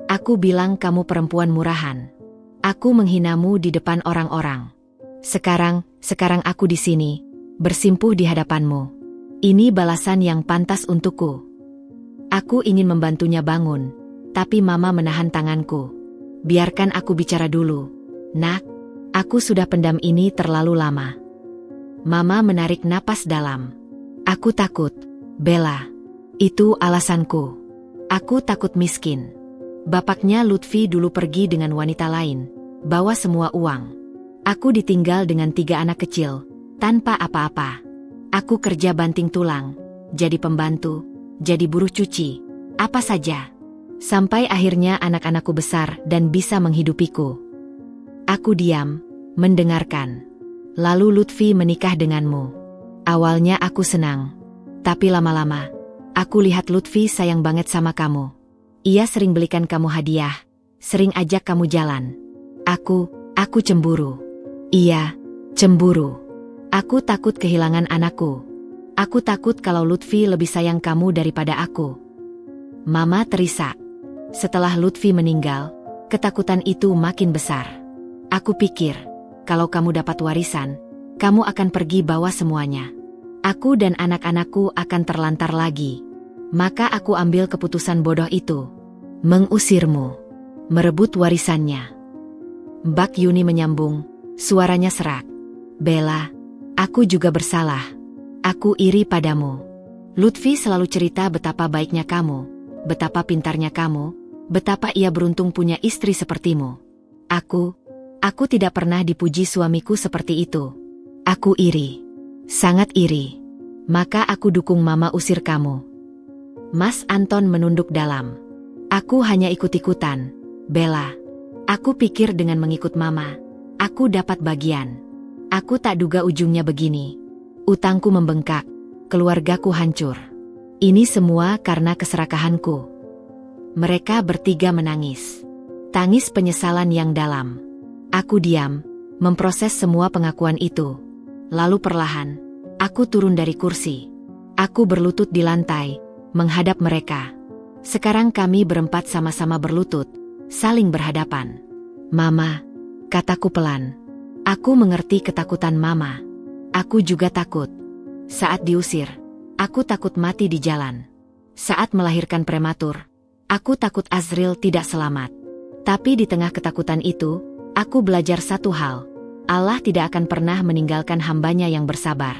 Aku bilang kamu perempuan murahan. Aku menghinamu di depan orang-orang. Sekarang aku di sini, bersimpuh di hadapanmu. Ini balasan yang pantas untukku. Aku ingin membantunya bangun, tapi Mama menahan tanganku. Biarkan aku bicara dulu. Nak, aku sudah pendam ini terlalu lama. Mama menarik napas dalam. Aku takut, Bella. Itu alasanku. Aku takut miskin. Bapaknya Lutfi dulu pergi dengan wanita lain, bawa semua uang. Aku ditinggal dengan 3 anak kecil, tanpa apa-apa. Aku kerja banting tulang, jadi pembantu, jadi buruh cuci, apa saja. Sampai akhirnya anak-anakku besar dan bisa menghidupiku. Aku diam, mendengarkan. Lalu Lutfi menikah denganmu. Awalnya aku senang. Tapi lama-lama, aku lihat Lutfi sayang banget sama kamu. Ia sering belikan kamu hadiah, sering ajak kamu jalan. Aku cemburu. Iya, cemburu. Aku takut kehilangan anakku. Aku takut kalau Lutfi lebih sayang kamu daripada aku. Mama terisak. Setelah Lutfi meninggal, ketakutan itu makin besar. Aku pikir, kalau kamu dapat warisan, kamu akan pergi bawa semuanya. Aku dan anak-anakku akan terlantar lagi. Maka aku ambil keputusan bodoh itu. Mengusirmu. Merebut warisannya. Mbak Yuni menyambung, suaranya serak. Bella, aku juga bersalah. Aku iri padamu. Lutfi selalu cerita betapa baiknya kamu, betapa pintarnya kamu, betapa ia beruntung punya istri sepertimu. Aku tidak pernah dipuji suamiku seperti itu. Aku iri. Sangat iri. Maka aku dukung Mama usir kamu. Mas Anton menunduk dalam. Aku hanya ikut-ikutan, Bella. Aku pikir dengan mengikut Mama, aku dapat bagian. Aku tak duga ujungnya begini. Utangku membengkak, keluargaku hancur. Ini semua karena keserakahanku. Mereka bertiga menangis. Tangis penyesalan yang dalam. Aku diam, memproses semua pengakuan itu. Lalu perlahan, aku turun dari kursi. Aku berlutut di lantai, menghadap mereka. Sekarang kami berempat sama-sama berlutut, saling berhadapan. Mama, kataku pelan. Aku mengerti ketakutan Mama. Aku juga takut. Saat diusir, aku takut mati di jalan. Saat melahirkan prematur, aku takut Azril tidak selamat. Tapi di tengah ketakutan itu, aku belajar satu hal. Allah tidak akan pernah meninggalkan hambanya yang bersabar.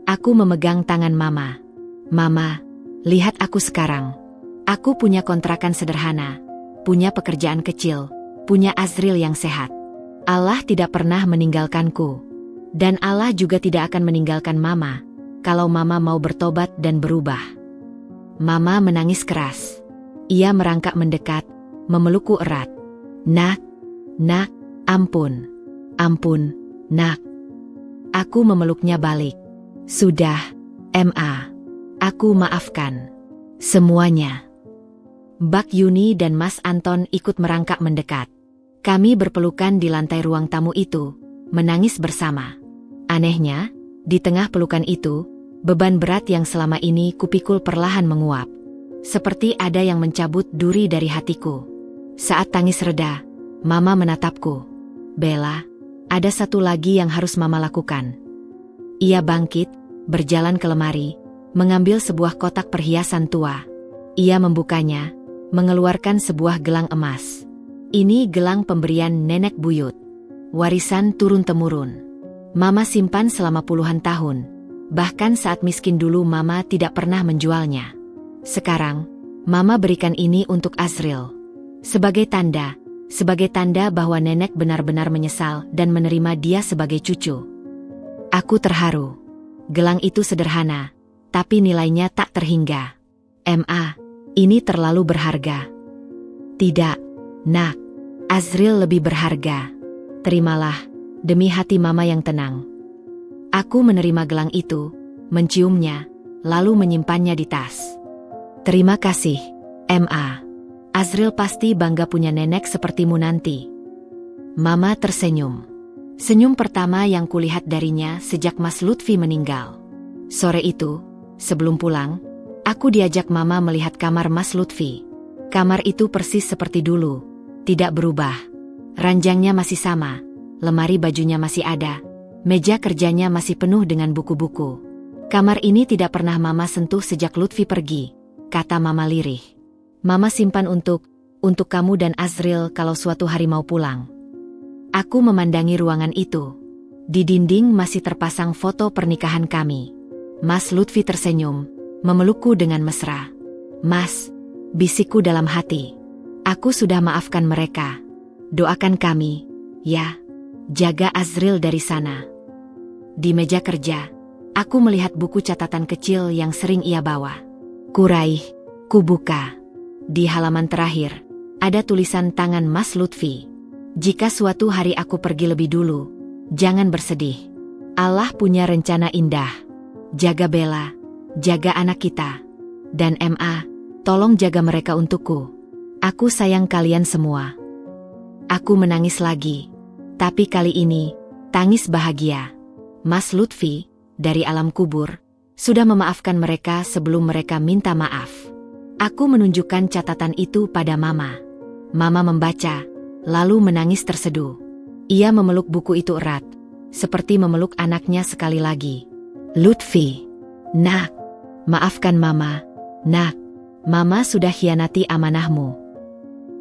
Aku memegang tangan Mama. Mama, lihat aku sekarang. Aku punya kontrakan sederhana, punya pekerjaan kecil, punya Azril yang sehat. Allah tidak pernah meninggalkanku. Dan Allah juga tidak akan meninggalkan Mama, kalau Mama mau bertobat dan berubah. Mama menangis keras. Ia merangkak mendekat, memelukku erat. Nak, ampun, nak. Aku memeluknya balik. Sudah, Ma. Aku maafkan. Semuanya. Mbak Yuni dan Mas Anton ikut merangkak mendekat. Kami berpelukan di lantai ruang tamu itu, menangis bersama. Anehnya, di tengah pelukan itu, beban berat yang selama ini kupikul perlahan menguap. Seperti ada yang mencabut duri dari hatiku. Saat tangis reda, Mama menatapku. Bella, ada satu lagi yang harus Mama lakukan. Ia bangkit, berjalan ke lemari, mengambil sebuah kotak perhiasan tua. Ia membukanya, mengeluarkan sebuah gelang emas. Ini gelang pemberian nenek buyut. Warisan turun-temurun. Mama simpan selama puluhan tahun. Bahkan saat miskin dulu Mama tidak pernah menjualnya. Sekarang, Mama berikan ini untuk Azril. Sebagai tanda bahwa nenek benar-benar menyesal dan menerima dia sebagai cucu. Aku terharu. Gelang itu sederhana, tapi nilainya tak terhingga. Ma, ini terlalu berharga. Tidak, nak. Azril lebih berharga. Terimalah. Demi hati Mama yang tenang. Aku menerima gelang itu, menciumnya, lalu menyimpannya di tas. Terima kasih, Ma. Azril pasti bangga punya nenek sepertimu nanti. Mama tersenyum. Senyum pertama yang kulihat darinya sejak Mas Lutfi meninggal. Sore itu, sebelum pulang, aku diajak Mama melihat kamar Mas Lutfi. Kamar itu persis seperti dulu, tidak berubah. Ranjangnya masih sama. Lemari bajunya masih ada, meja kerjanya masih penuh dengan buku-buku. Kamar ini tidak pernah Mama sentuh sejak Lutfi pergi, kata Mama lirih. Mama simpan untuk kamu dan Azril kalau suatu hari mau pulang. Aku memandangi ruangan itu. Di dinding masih terpasang foto pernikahan kami. Mas Lutfi tersenyum, memelukku dengan mesra. Mas, bisikku dalam hati. Aku sudah maafkan mereka. Doakan kami, ya. Jaga Azril dari sana. Di meja kerja, aku melihat buku catatan kecil yang sering ia bawa. Kuraih, kubuka. Di halaman terakhir, ada tulisan tangan Mas Lutfi. Jika suatu hari aku pergi lebih dulu, jangan bersedih. Allah punya rencana indah. jaga Bella, jaga anak kita. Dan Ma, tolong jaga mereka untukku. Aku sayang kalian semua. Aku menangis lagi. Tapi kali ini, tangis bahagia. Mas Lutfi, dari alam kubur, sudah memaafkan mereka sebelum mereka minta maaf. Aku menunjukkan catatan itu pada Mama. Mama membaca, lalu menangis terseduh. Ia memeluk buku itu erat, seperti memeluk anaknya sekali lagi. Lutfi, nak, maafkan Mama, nak. Mama sudah khianati amanahmu.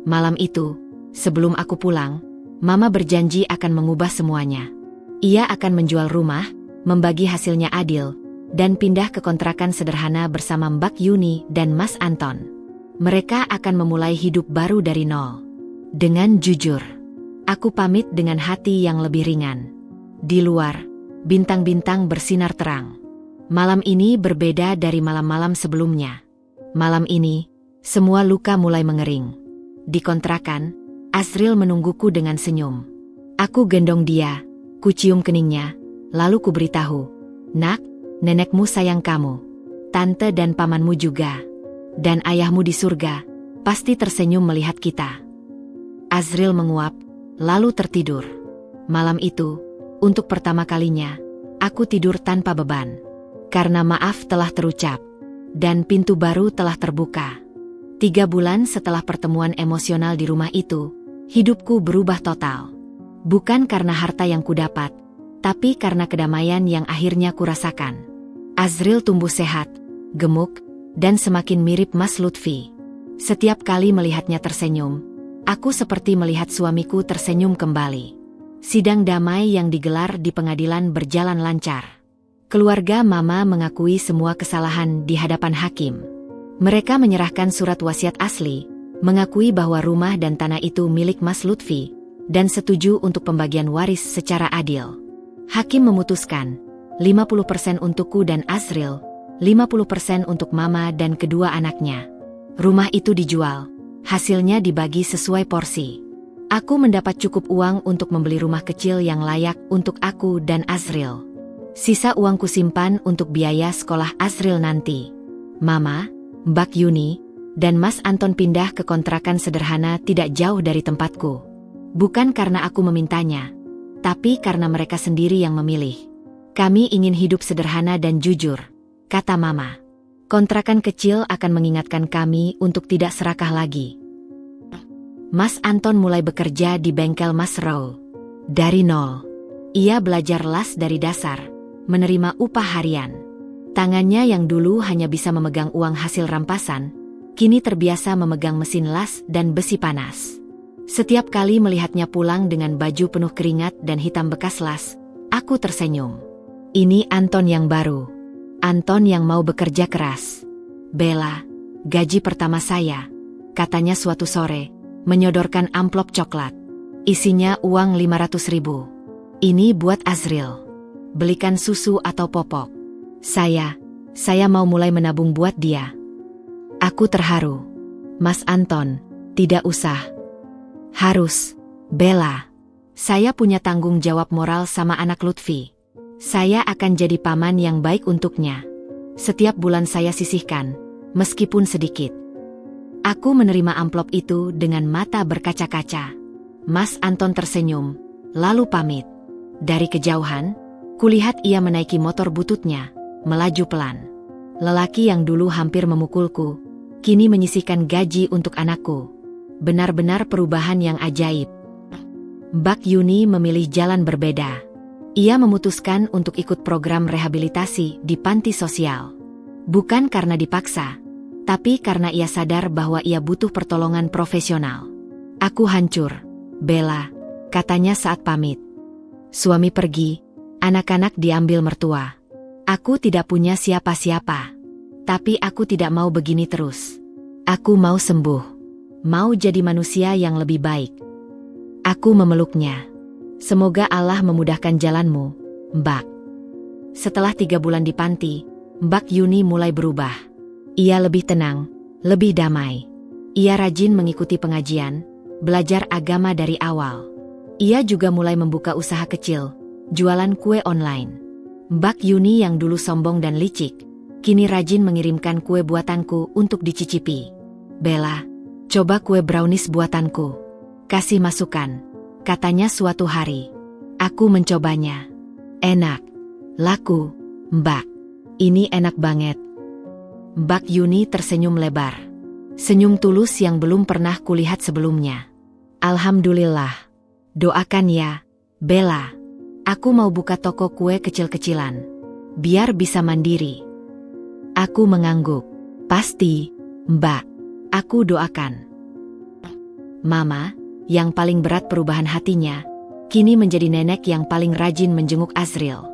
Malam itu, sebelum aku pulang, Mama berjanji akan mengubah semuanya. Ia akan menjual rumah, membagi hasilnya adil, dan pindah ke kontrakan sederhana bersama Mbak Yuni dan Mas Anton. Mereka akan memulai hidup baru dari nol. Dengan jujur, aku pamit dengan hati yang lebih ringan. Di luar, bintang-bintang bersinar terang. Malam ini berbeda dari malam-malam sebelumnya. Malam ini, semua luka mulai mengering. Di kontrakan, Azril menungguku dengan senyum. Aku gendong dia, kucium keningnya, lalu kuberitahu, nak, nenekmu sayang kamu. Tante dan pamanmu juga. Dan ayahmu di surga, pasti tersenyum melihat kita. Azril menguap, lalu tertidur. Malam itu, untuk pertama kalinya, aku tidur tanpa beban. Karena maaf telah terucap. Dan pintu baru telah terbuka. 3 bulan setelah pertemuan emosional di rumah itu, hidupku berubah total. Bukan karena harta yang kudapat, tapi karena kedamaian yang akhirnya kurasakan. Azril tumbuh sehat, gemuk, dan semakin mirip Mas Lutfi. Setiap kali melihatnya tersenyum, aku seperti melihat suamiku tersenyum kembali. Sidang damai yang digelar di pengadilan berjalan lancar. Keluarga Mama mengakui semua kesalahan di hadapan hakim. Mereka menyerahkan surat wasiat asli, mengakui bahwa rumah dan tanah itu milik Mas Lutfi, dan setuju untuk pembagian waris secara adil. Hakim memutuskan, 50% untukku dan Azril, 50% untuk Mama dan kedua anaknya. Rumah itu dijual, hasilnya dibagi sesuai porsi. Aku mendapat cukup uang untuk membeli rumah kecil yang layak untuk aku dan Azril. Sisa uangku simpan untuk biaya sekolah Azril nanti. Mama, Mbak Yuni, dan Mas Anton pindah ke kontrakan sederhana tidak jauh dari tempatku. Bukan karena aku memintanya, tapi karena mereka sendiri yang memilih. Kami ingin hidup sederhana dan jujur, kata Mama. Kontrakan kecil akan mengingatkan kami untuk tidak serakah lagi. Mas Anton mulai bekerja di bengkel Mas Raul. Dari nol. Ia belajar las dari dasar, menerima upah harian. Tangannya yang dulu hanya bisa memegang uang hasil rampasan, kini terbiasa memegang mesin las dan besi panas. Setiap kali melihatnya pulang dengan baju penuh keringat dan hitam bekas las, aku tersenyum. Ini Anton yang baru. Anton yang mau bekerja keras. Bella, gaji pertama saya, katanya suatu sore, menyodorkan amplop coklat. Isinya uang 500.000. Ini buat Azril. Belikan susu atau popok. Saya mau mulai menabung buat dia. Aku terharu. Mas Anton, tidak usah. Harus. Bella, saya punya tanggung jawab moral sama anak Lutfi. Saya akan jadi paman yang baik untuknya. Setiap bulan saya sisihkan, meskipun sedikit. Aku menerima amplop itu dengan mata berkaca-kaca. Mas Anton tersenyum, lalu pamit. Dari kejauhan, kulihat ia menaiki motor bututnya, melaju pelan. Lelaki yang dulu hampir memukulku, kini menyisihkan gaji untuk anakku. Benar-benar perubahan yang ajaib. Mbak Yuni memilih jalan berbeda. Ia memutuskan untuk ikut program rehabilitasi di panti sosial. Bukan karena dipaksa, tapi karena ia sadar bahwa ia butuh pertolongan profesional. Aku hancur, Bella, katanya saat pamit. Suami pergi, anak-anak diambil mertua. Aku tidak punya siapa-siapa. Tapi aku tidak mau begini terus. Aku mau sembuh. Mau jadi manusia yang lebih baik. Aku memeluknya. Semoga Allah memudahkan jalanmu, Mbak. Setelah 3 bulan di panti, Mbak Yuni mulai berubah. Ia lebih tenang, lebih damai. Ia rajin mengikuti pengajian, belajar agama dari awal. Ia juga mulai membuka usaha kecil, jualan kue online. Mbak Yuni yang dulu sombong dan licik, kini rajin mengirimkan kue buatanku untuk dicicipi. Bella, coba kue brownies buatanku. Kasih masukan, katanya suatu hari. Aku mencobanya. Enak. Laku, Mbak. Ini enak banget. Mbak Yuni tersenyum lebar. Senyum tulus yang belum pernah kulihat sebelumnya. Alhamdulillah. Doakan ya, Bella. Aku mau buka toko kue kecil-kecilan. Biar bisa mandiri. Aku mengangguk. Pasti, Mbak. Aku doakan. Mama, yang paling berat perubahan hatinya, kini menjadi nenek yang paling rajin menjenguk Azril.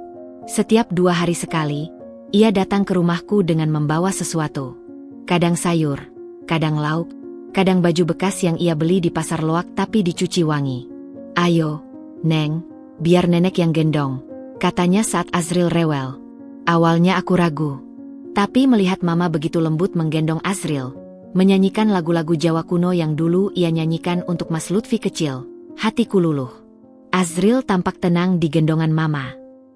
Setiap 2 hari sekali, ia datang ke rumahku dengan membawa sesuatu. Kadang sayur, kadang lauk, kadang baju bekas yang ia beli di pasar loak tapi dicuci wangi. Ayo, Neng, biar nenek yang gendong, katanya saat Azril rewel. Awalnya aku ragu, tapi melihat Mama begitu lembut menggendong Azril, menyanyikan lagu-lagu Jawa kuno yang dulu ia nyanyikan untuk Mas Lutfi kecil, hatiku luluh. Azril tampak tenang di gendongan Mama.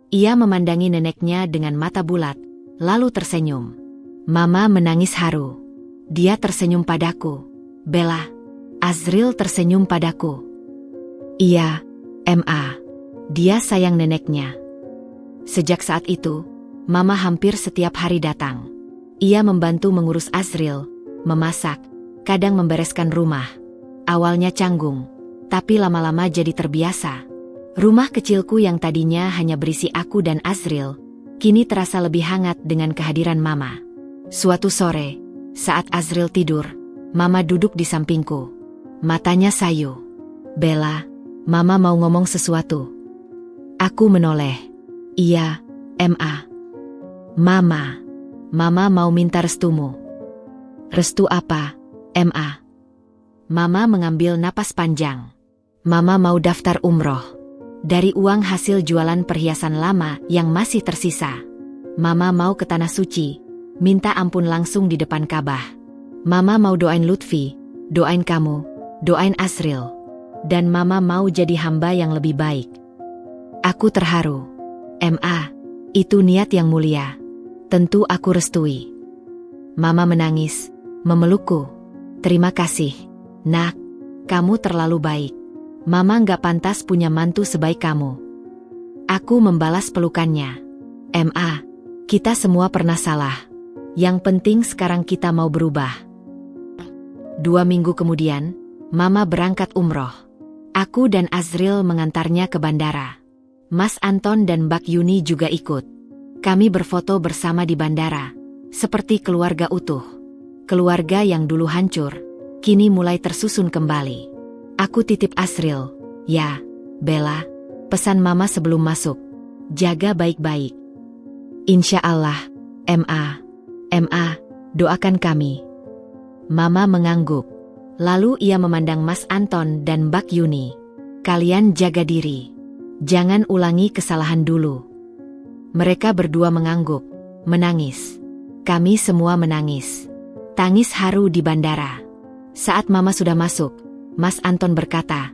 Ia memandangi neneknya dengan mata bulat, lalu tersenyum. Mama menangis haru. Dia tersenyum padaku. Bella. Azril tersenyum padaku. Iya, Ma. Dia sayang neneknya. Sejak saat itu, Mama hampir setiap hari datang. Ia membantu mengurus Azril, memasak, kadang membereskan rumah. Awalnya canggung, tapi lama-lama jadi terbiasa. Rumah kecilku yang tadinya hanya berisi aku dan Azril, kini terasa lebih hangat dengan kehadiran Mama. Suatu sore, saat Azril tidur, Mama duduk di sampingku. Matanya sayu. Bella, Mama mau ngomong sesuatu. Aku menoleh. Iya, Ma. Mama mau minta restumu. Restu apa, Ma? Mama mengambil napas panjang. Mama mau daftar umroh. Dari uang hasil jualan perhiasan lama yang masih tersisa. Mama mau ke Tanah Suci, minta ampun langsung di depan Ka'bah. Mama mau doain Lutfi, doain kamu, doain Azril. Dan Mama mau jadi hamba yang lebih baik. Aku terharu. Ma, itu niat yang mulia. Tentu aku restui. Mama menangis. Memelukku. Terima kasih, Nak. Kamu terlalu baik. Mama nggak pantas punya mantu sebaik kamu. Aku membalas pelukannya. Ma, kita semua pernah salah. Yang penting sekarang kita mau berubah. 2 minggu kemudian, Mama berangkat umroh. Aku dan Azril mengantarnya ke bandara. Mas Anton dan Mbak Yuni juga ikut. Kami berfoto bersama di bandara, seperti keluarga utuh. Keluarga yang dulu hancur, kini mulai tersusun kembali. Aku titip Azril. Ya, Bella, pesan Mama sebelum masuk. Jaga baik-baik. Insya Allah, Ma. Doakan kami. Mama mengangguk. Lalu ia memandang Mas Anton dan Mbak Yuni. Kalian jaga diri. Jangan ulangi kesalahan dulu. Mereka berdua mengangguk, menangis. Kami semua menangis. Tangis haru di bandara. Saat Mama sudah masuk, Mas Anton berkata,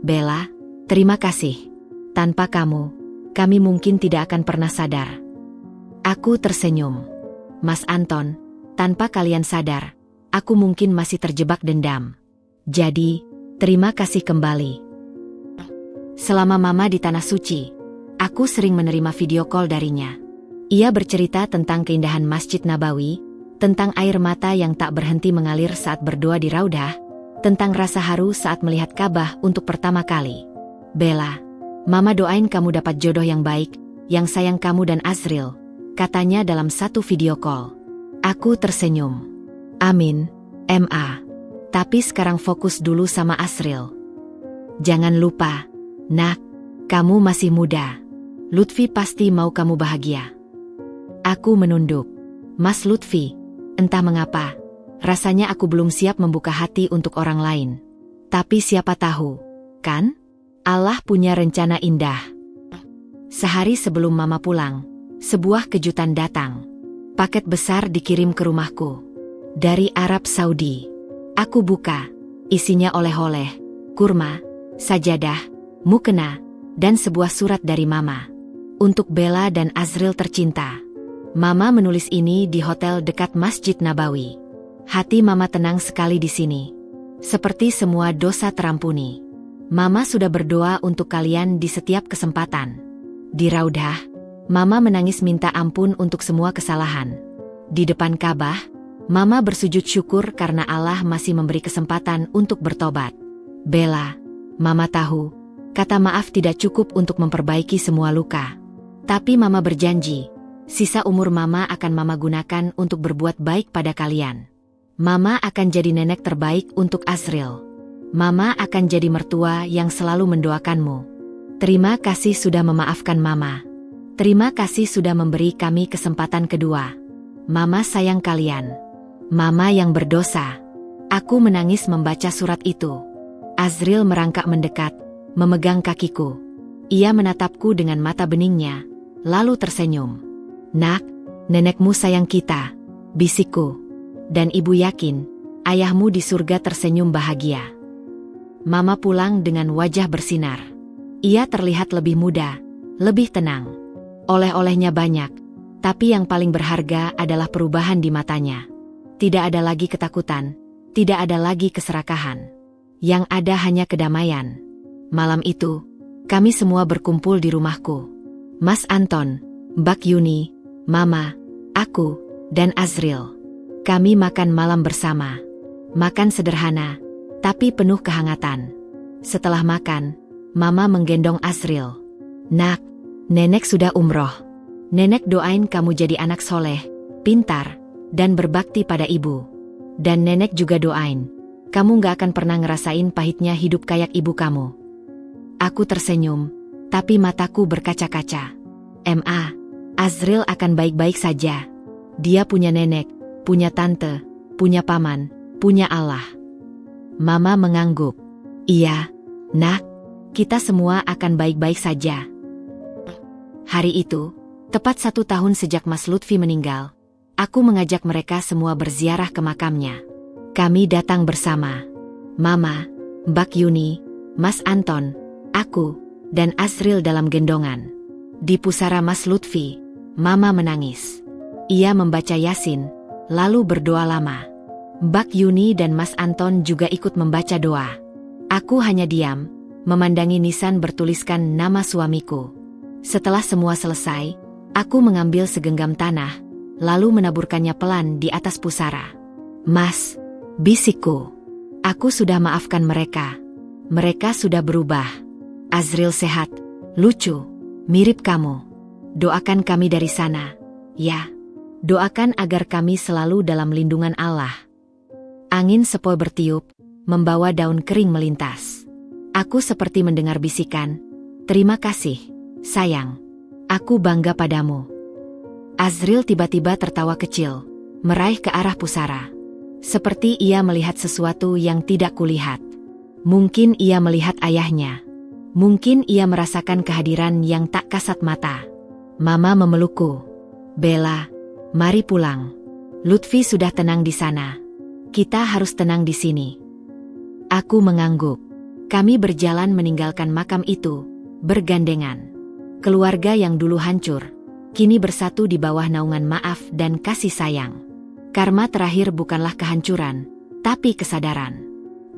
Bella, terima kasih. Tanpa kamu, kami mungkin tidak akan pernah sadar. Aku tersenyum. Mas Anton, tanpa kalian sadar, aku mungkin masih terjebak dendam. Jadi, terima kasih kembali. Selama Mama di Tanah Suci, aku sering menerima video call darinya. Ia bercerita tentang keindahan Masjid Nabawi, tentang air mata yang tak berhenti mengalir saat berdoa di Raudah, tentang rasa haru saat melihat Ka'bah untuk pertama kali. Bella, Mama doain kamu dapat jodoh yang baik, yang sayang kamu dan Azril, katanya dalam satu video call. Aku tersenyum. Amin, Ma. Tapi sekarang fokus dulu sama Azril. Jangan lupa, Nak, kamu masih muda. Lutfi pasti mau kamu bahagia. Aku menunduk. Mas Lutfi, entah mengapa, rasanya aku belum siap membuka hati untuk orang lain. Tapi siapa tahu, kan? Allah punya rencana indah. Sehari sebelum Mama pulang, sebuah kejutan datang. Paket besar dikirim ke rumahku. Dari Arab Saudi. Aku buka, isinya oleh-oleh, kurma, sajadah, mukena, dan sebuah surat dari Mama. Untuk Bella dan Azril tercinta. Mama menulis ini di hotel dekat Masjid Nabawi. Hati Mama tenang sekali di sini. Seperti semua dosa terampuni. Mama sudah berdoa untuk kalian di setiap kesempatan. Di Raudah, Mama menangis minta ampun untuk semua kesalahan. Di depan Ka'bah, Mama bersujud syukur karena Allah masih memberi kesempatan untuk bertobat. Bella, Mama tahu, kata maaf tidak cukup untuk memperbaiki semua luka. Tapi Mama berjanji, sisa umur Mama akan Mama gunakan untuk berbuat baik pada kalian. Mama akan jadi nenek terbaik untuk Azril. Mama akan jadi mertua yang selalu mendoakanmu. Terima kasih sudah memaafkan Mama. Terima kasih sudah memberi kami kesempatan kedua. Mama sayang kalian. Mama yang berdosa. Aku menangis membaca surat itu. Azril merangkak mendekat, memegang kakiku. Ia menatapku dengan mata beningnya, lalu tersenyum. Nak, nenekmu sayang kita, bisikku. Dan ibu yakin, ayahmu di surga tersenyum bahagia. Mama pulang dengan wajah bersinar. Ia terlihat lebih muda, lebih tenang. Oleh-olehnya banyak, tapi yang paling berharga adalah perubahan di matanya. Tidak ada lagi ketakutan, tidak ada lagi keserakahan. Yang ada hanya kedamaian. Malam itu, kami semua berkumpul di rumahku. Mas Anton, Mbak Yuni, Mama, aku, dan Azril. Kami makan malam bersama. Makan sederhana, tapi penuh kehangatan. Setelah makan, Mama menggendong Azril. Nak, nenek sudah umroh. Nenek doain kamu jadi anak soleh, pintar, dan berbakti pada ibu. Dan nenek juga doain, kamu gak akan pernah ngerasain pahitnya hidup kayak ibu kamu. Aku tersenyum, tapi mataku berkaca-kaca. Azril akan baik-baik saja. Dia punya nenek, punya tante, punya paman, punya Allah. Mama mengangguk. Iya, nak, kita semua akan baik-baik saja. Hari itu, tepat 1 tahun sejak Mas Lutfi meninggal, aku mengajak mereka semua berziarah ke makamnya. Kami datang bersama. Mama, Mbak Yuni, Mas Anton, aku, dan Azril dalam gendongan. Di pusara Mas Lutfi, Mama menangis. Ia membaca Yasin, lalu berdoa lama. Mbak Yuni dan Mas Anton juga ikut membaca doa. Aku hanya diam, memandangi nisan bertuliskan nama suamiku. Setelah semua selesai, aku mengambil segenggam tanah, lalu menaburkannya pelan di atas pusara. Mas, bisikku, aku sudah maafkan mereka. Mereka sudah berubah. Azril sehat, lucu, mirip kamu. Doakan kami dari sana, ya. Doakan agar kami selalu dalam lindungan Allah. Angin sepoi bertiup, membawa daun kering melintas. Aku seperti mendengar bisikan, terima kasih, sayang. Aku bangga padamu. Azril tiba-tiba tertawa kecil, meraih ke arah pusara. Seperti ia melihat sesuatu yang tidak kulihat. Mungkin ia melihat ayahnya. Mungkin ia merasakan kehadiran yang tak kasat mata. Mama memelukku. Bella, mari pulang. Lutfi sudah tenang di sana. Kita harus tenang di sini. Aku mengangguk. Kami berjalan meninggalkan makam itu, bergandengan. Keluarga yang dulu hancur, kini bersatu di bawah naungan maaf dan kasih sayang. Karma terakhir bukanlah kehancuran, tapi kesadaran.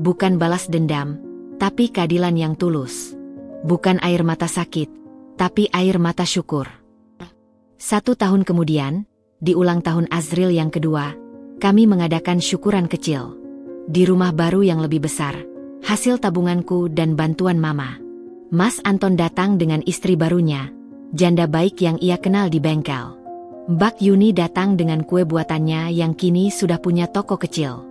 Bukan balas dendam, tapi keadilan yang tulus. Bukan air mata sakit, tapi air mata syukur. 1 tahun kemudian, di ulang tahun Azril yang kedua, kami mengadakan syukuran kecil. Di rumah baru yang lebih besar, hasil tabunganku dan bantuan Mama. Mas Anton datang dengan istri barunya, janda baik yang ia kenal di bengkel. Mbak Yuni datang dengan kue buatannya yang kini sudah punya toko kecil.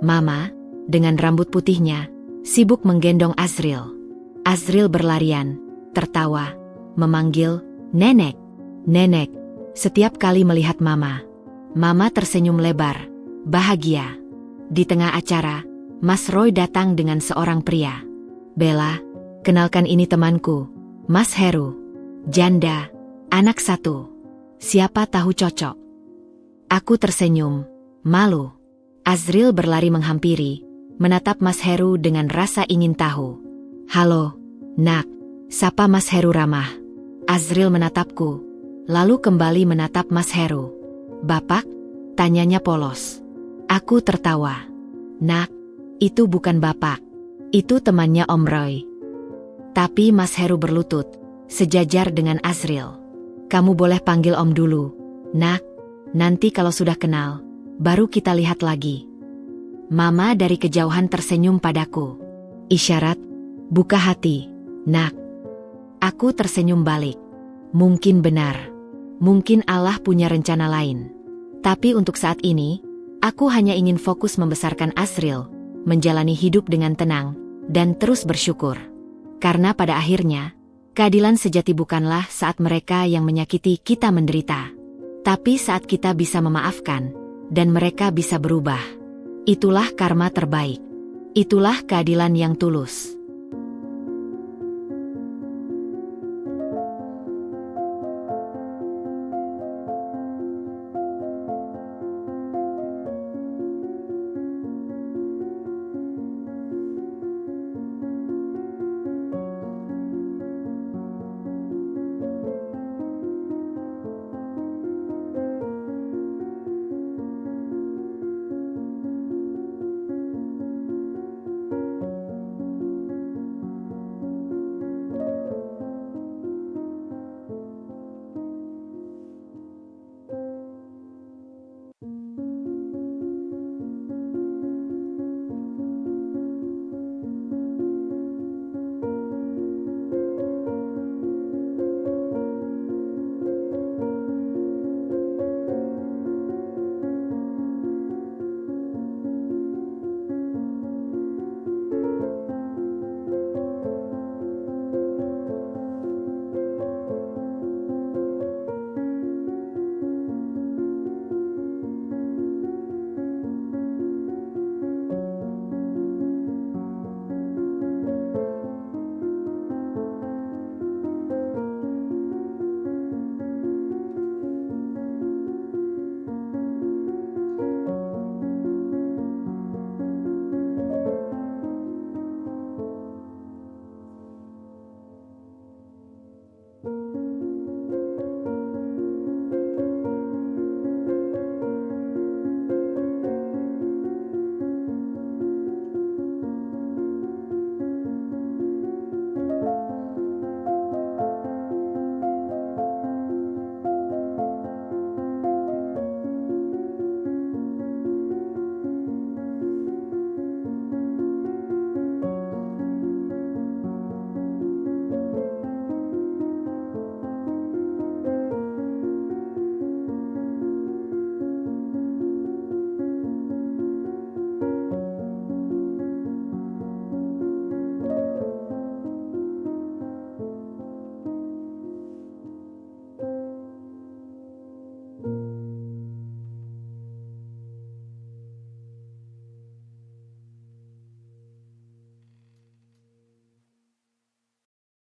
Mama, dengan rambut putihnya, sibuk menggendong Azril. Azril berlarian, tertawa, memanggil, "Nenek, Nenek," setiap kali melihat Mama. Mama tersenyum lebar, bahagia. Di tengah acara, Mas Roy datang dengan seorang pria. "Bella, kenalkan ini temanku, Mas Heru. Janda, anak 1. Siapa tahu cocok." Aku tersenyum, malu. Azril berlari menghampiri, menatap Mas Heru dengan rasa ingin tahu. "Halo, nak, sapa Mas Heru ramah." Azril menatapku, lalu kembali menatap Mas Heru. "Bapak?" tanyanya polos. Aku tertawa. "Nak, itu bukan bapak. Itu temannya Om Roy." Tapi Mas Heru berlutut, sejajar dengan Azril. "Kamu boleh panggil Om dulu, Nak. Nanti kalau sudah kenal, baru kita lihat lagi." Mama dari kejauhan tersenyum padaku. Isyarat, "Buka hati, Nak." Aku tersenyum balik. Mungkin benar. Mungkin Allah punya rencana lain. Tapi untuk saat ini, aku hanya ingin fokus membesarkan Azril, menjalani hidup dengan tenang, dan terus bersyukur. Karena pada akhirnya, keadilan sejati bukanlah saat mereka yang menyakiti kita menderita. Tapi saat kita bisa memaafkan, dan mereka bisa berubah. Itulah karma terbaik. Itulah keadilan yang tulus.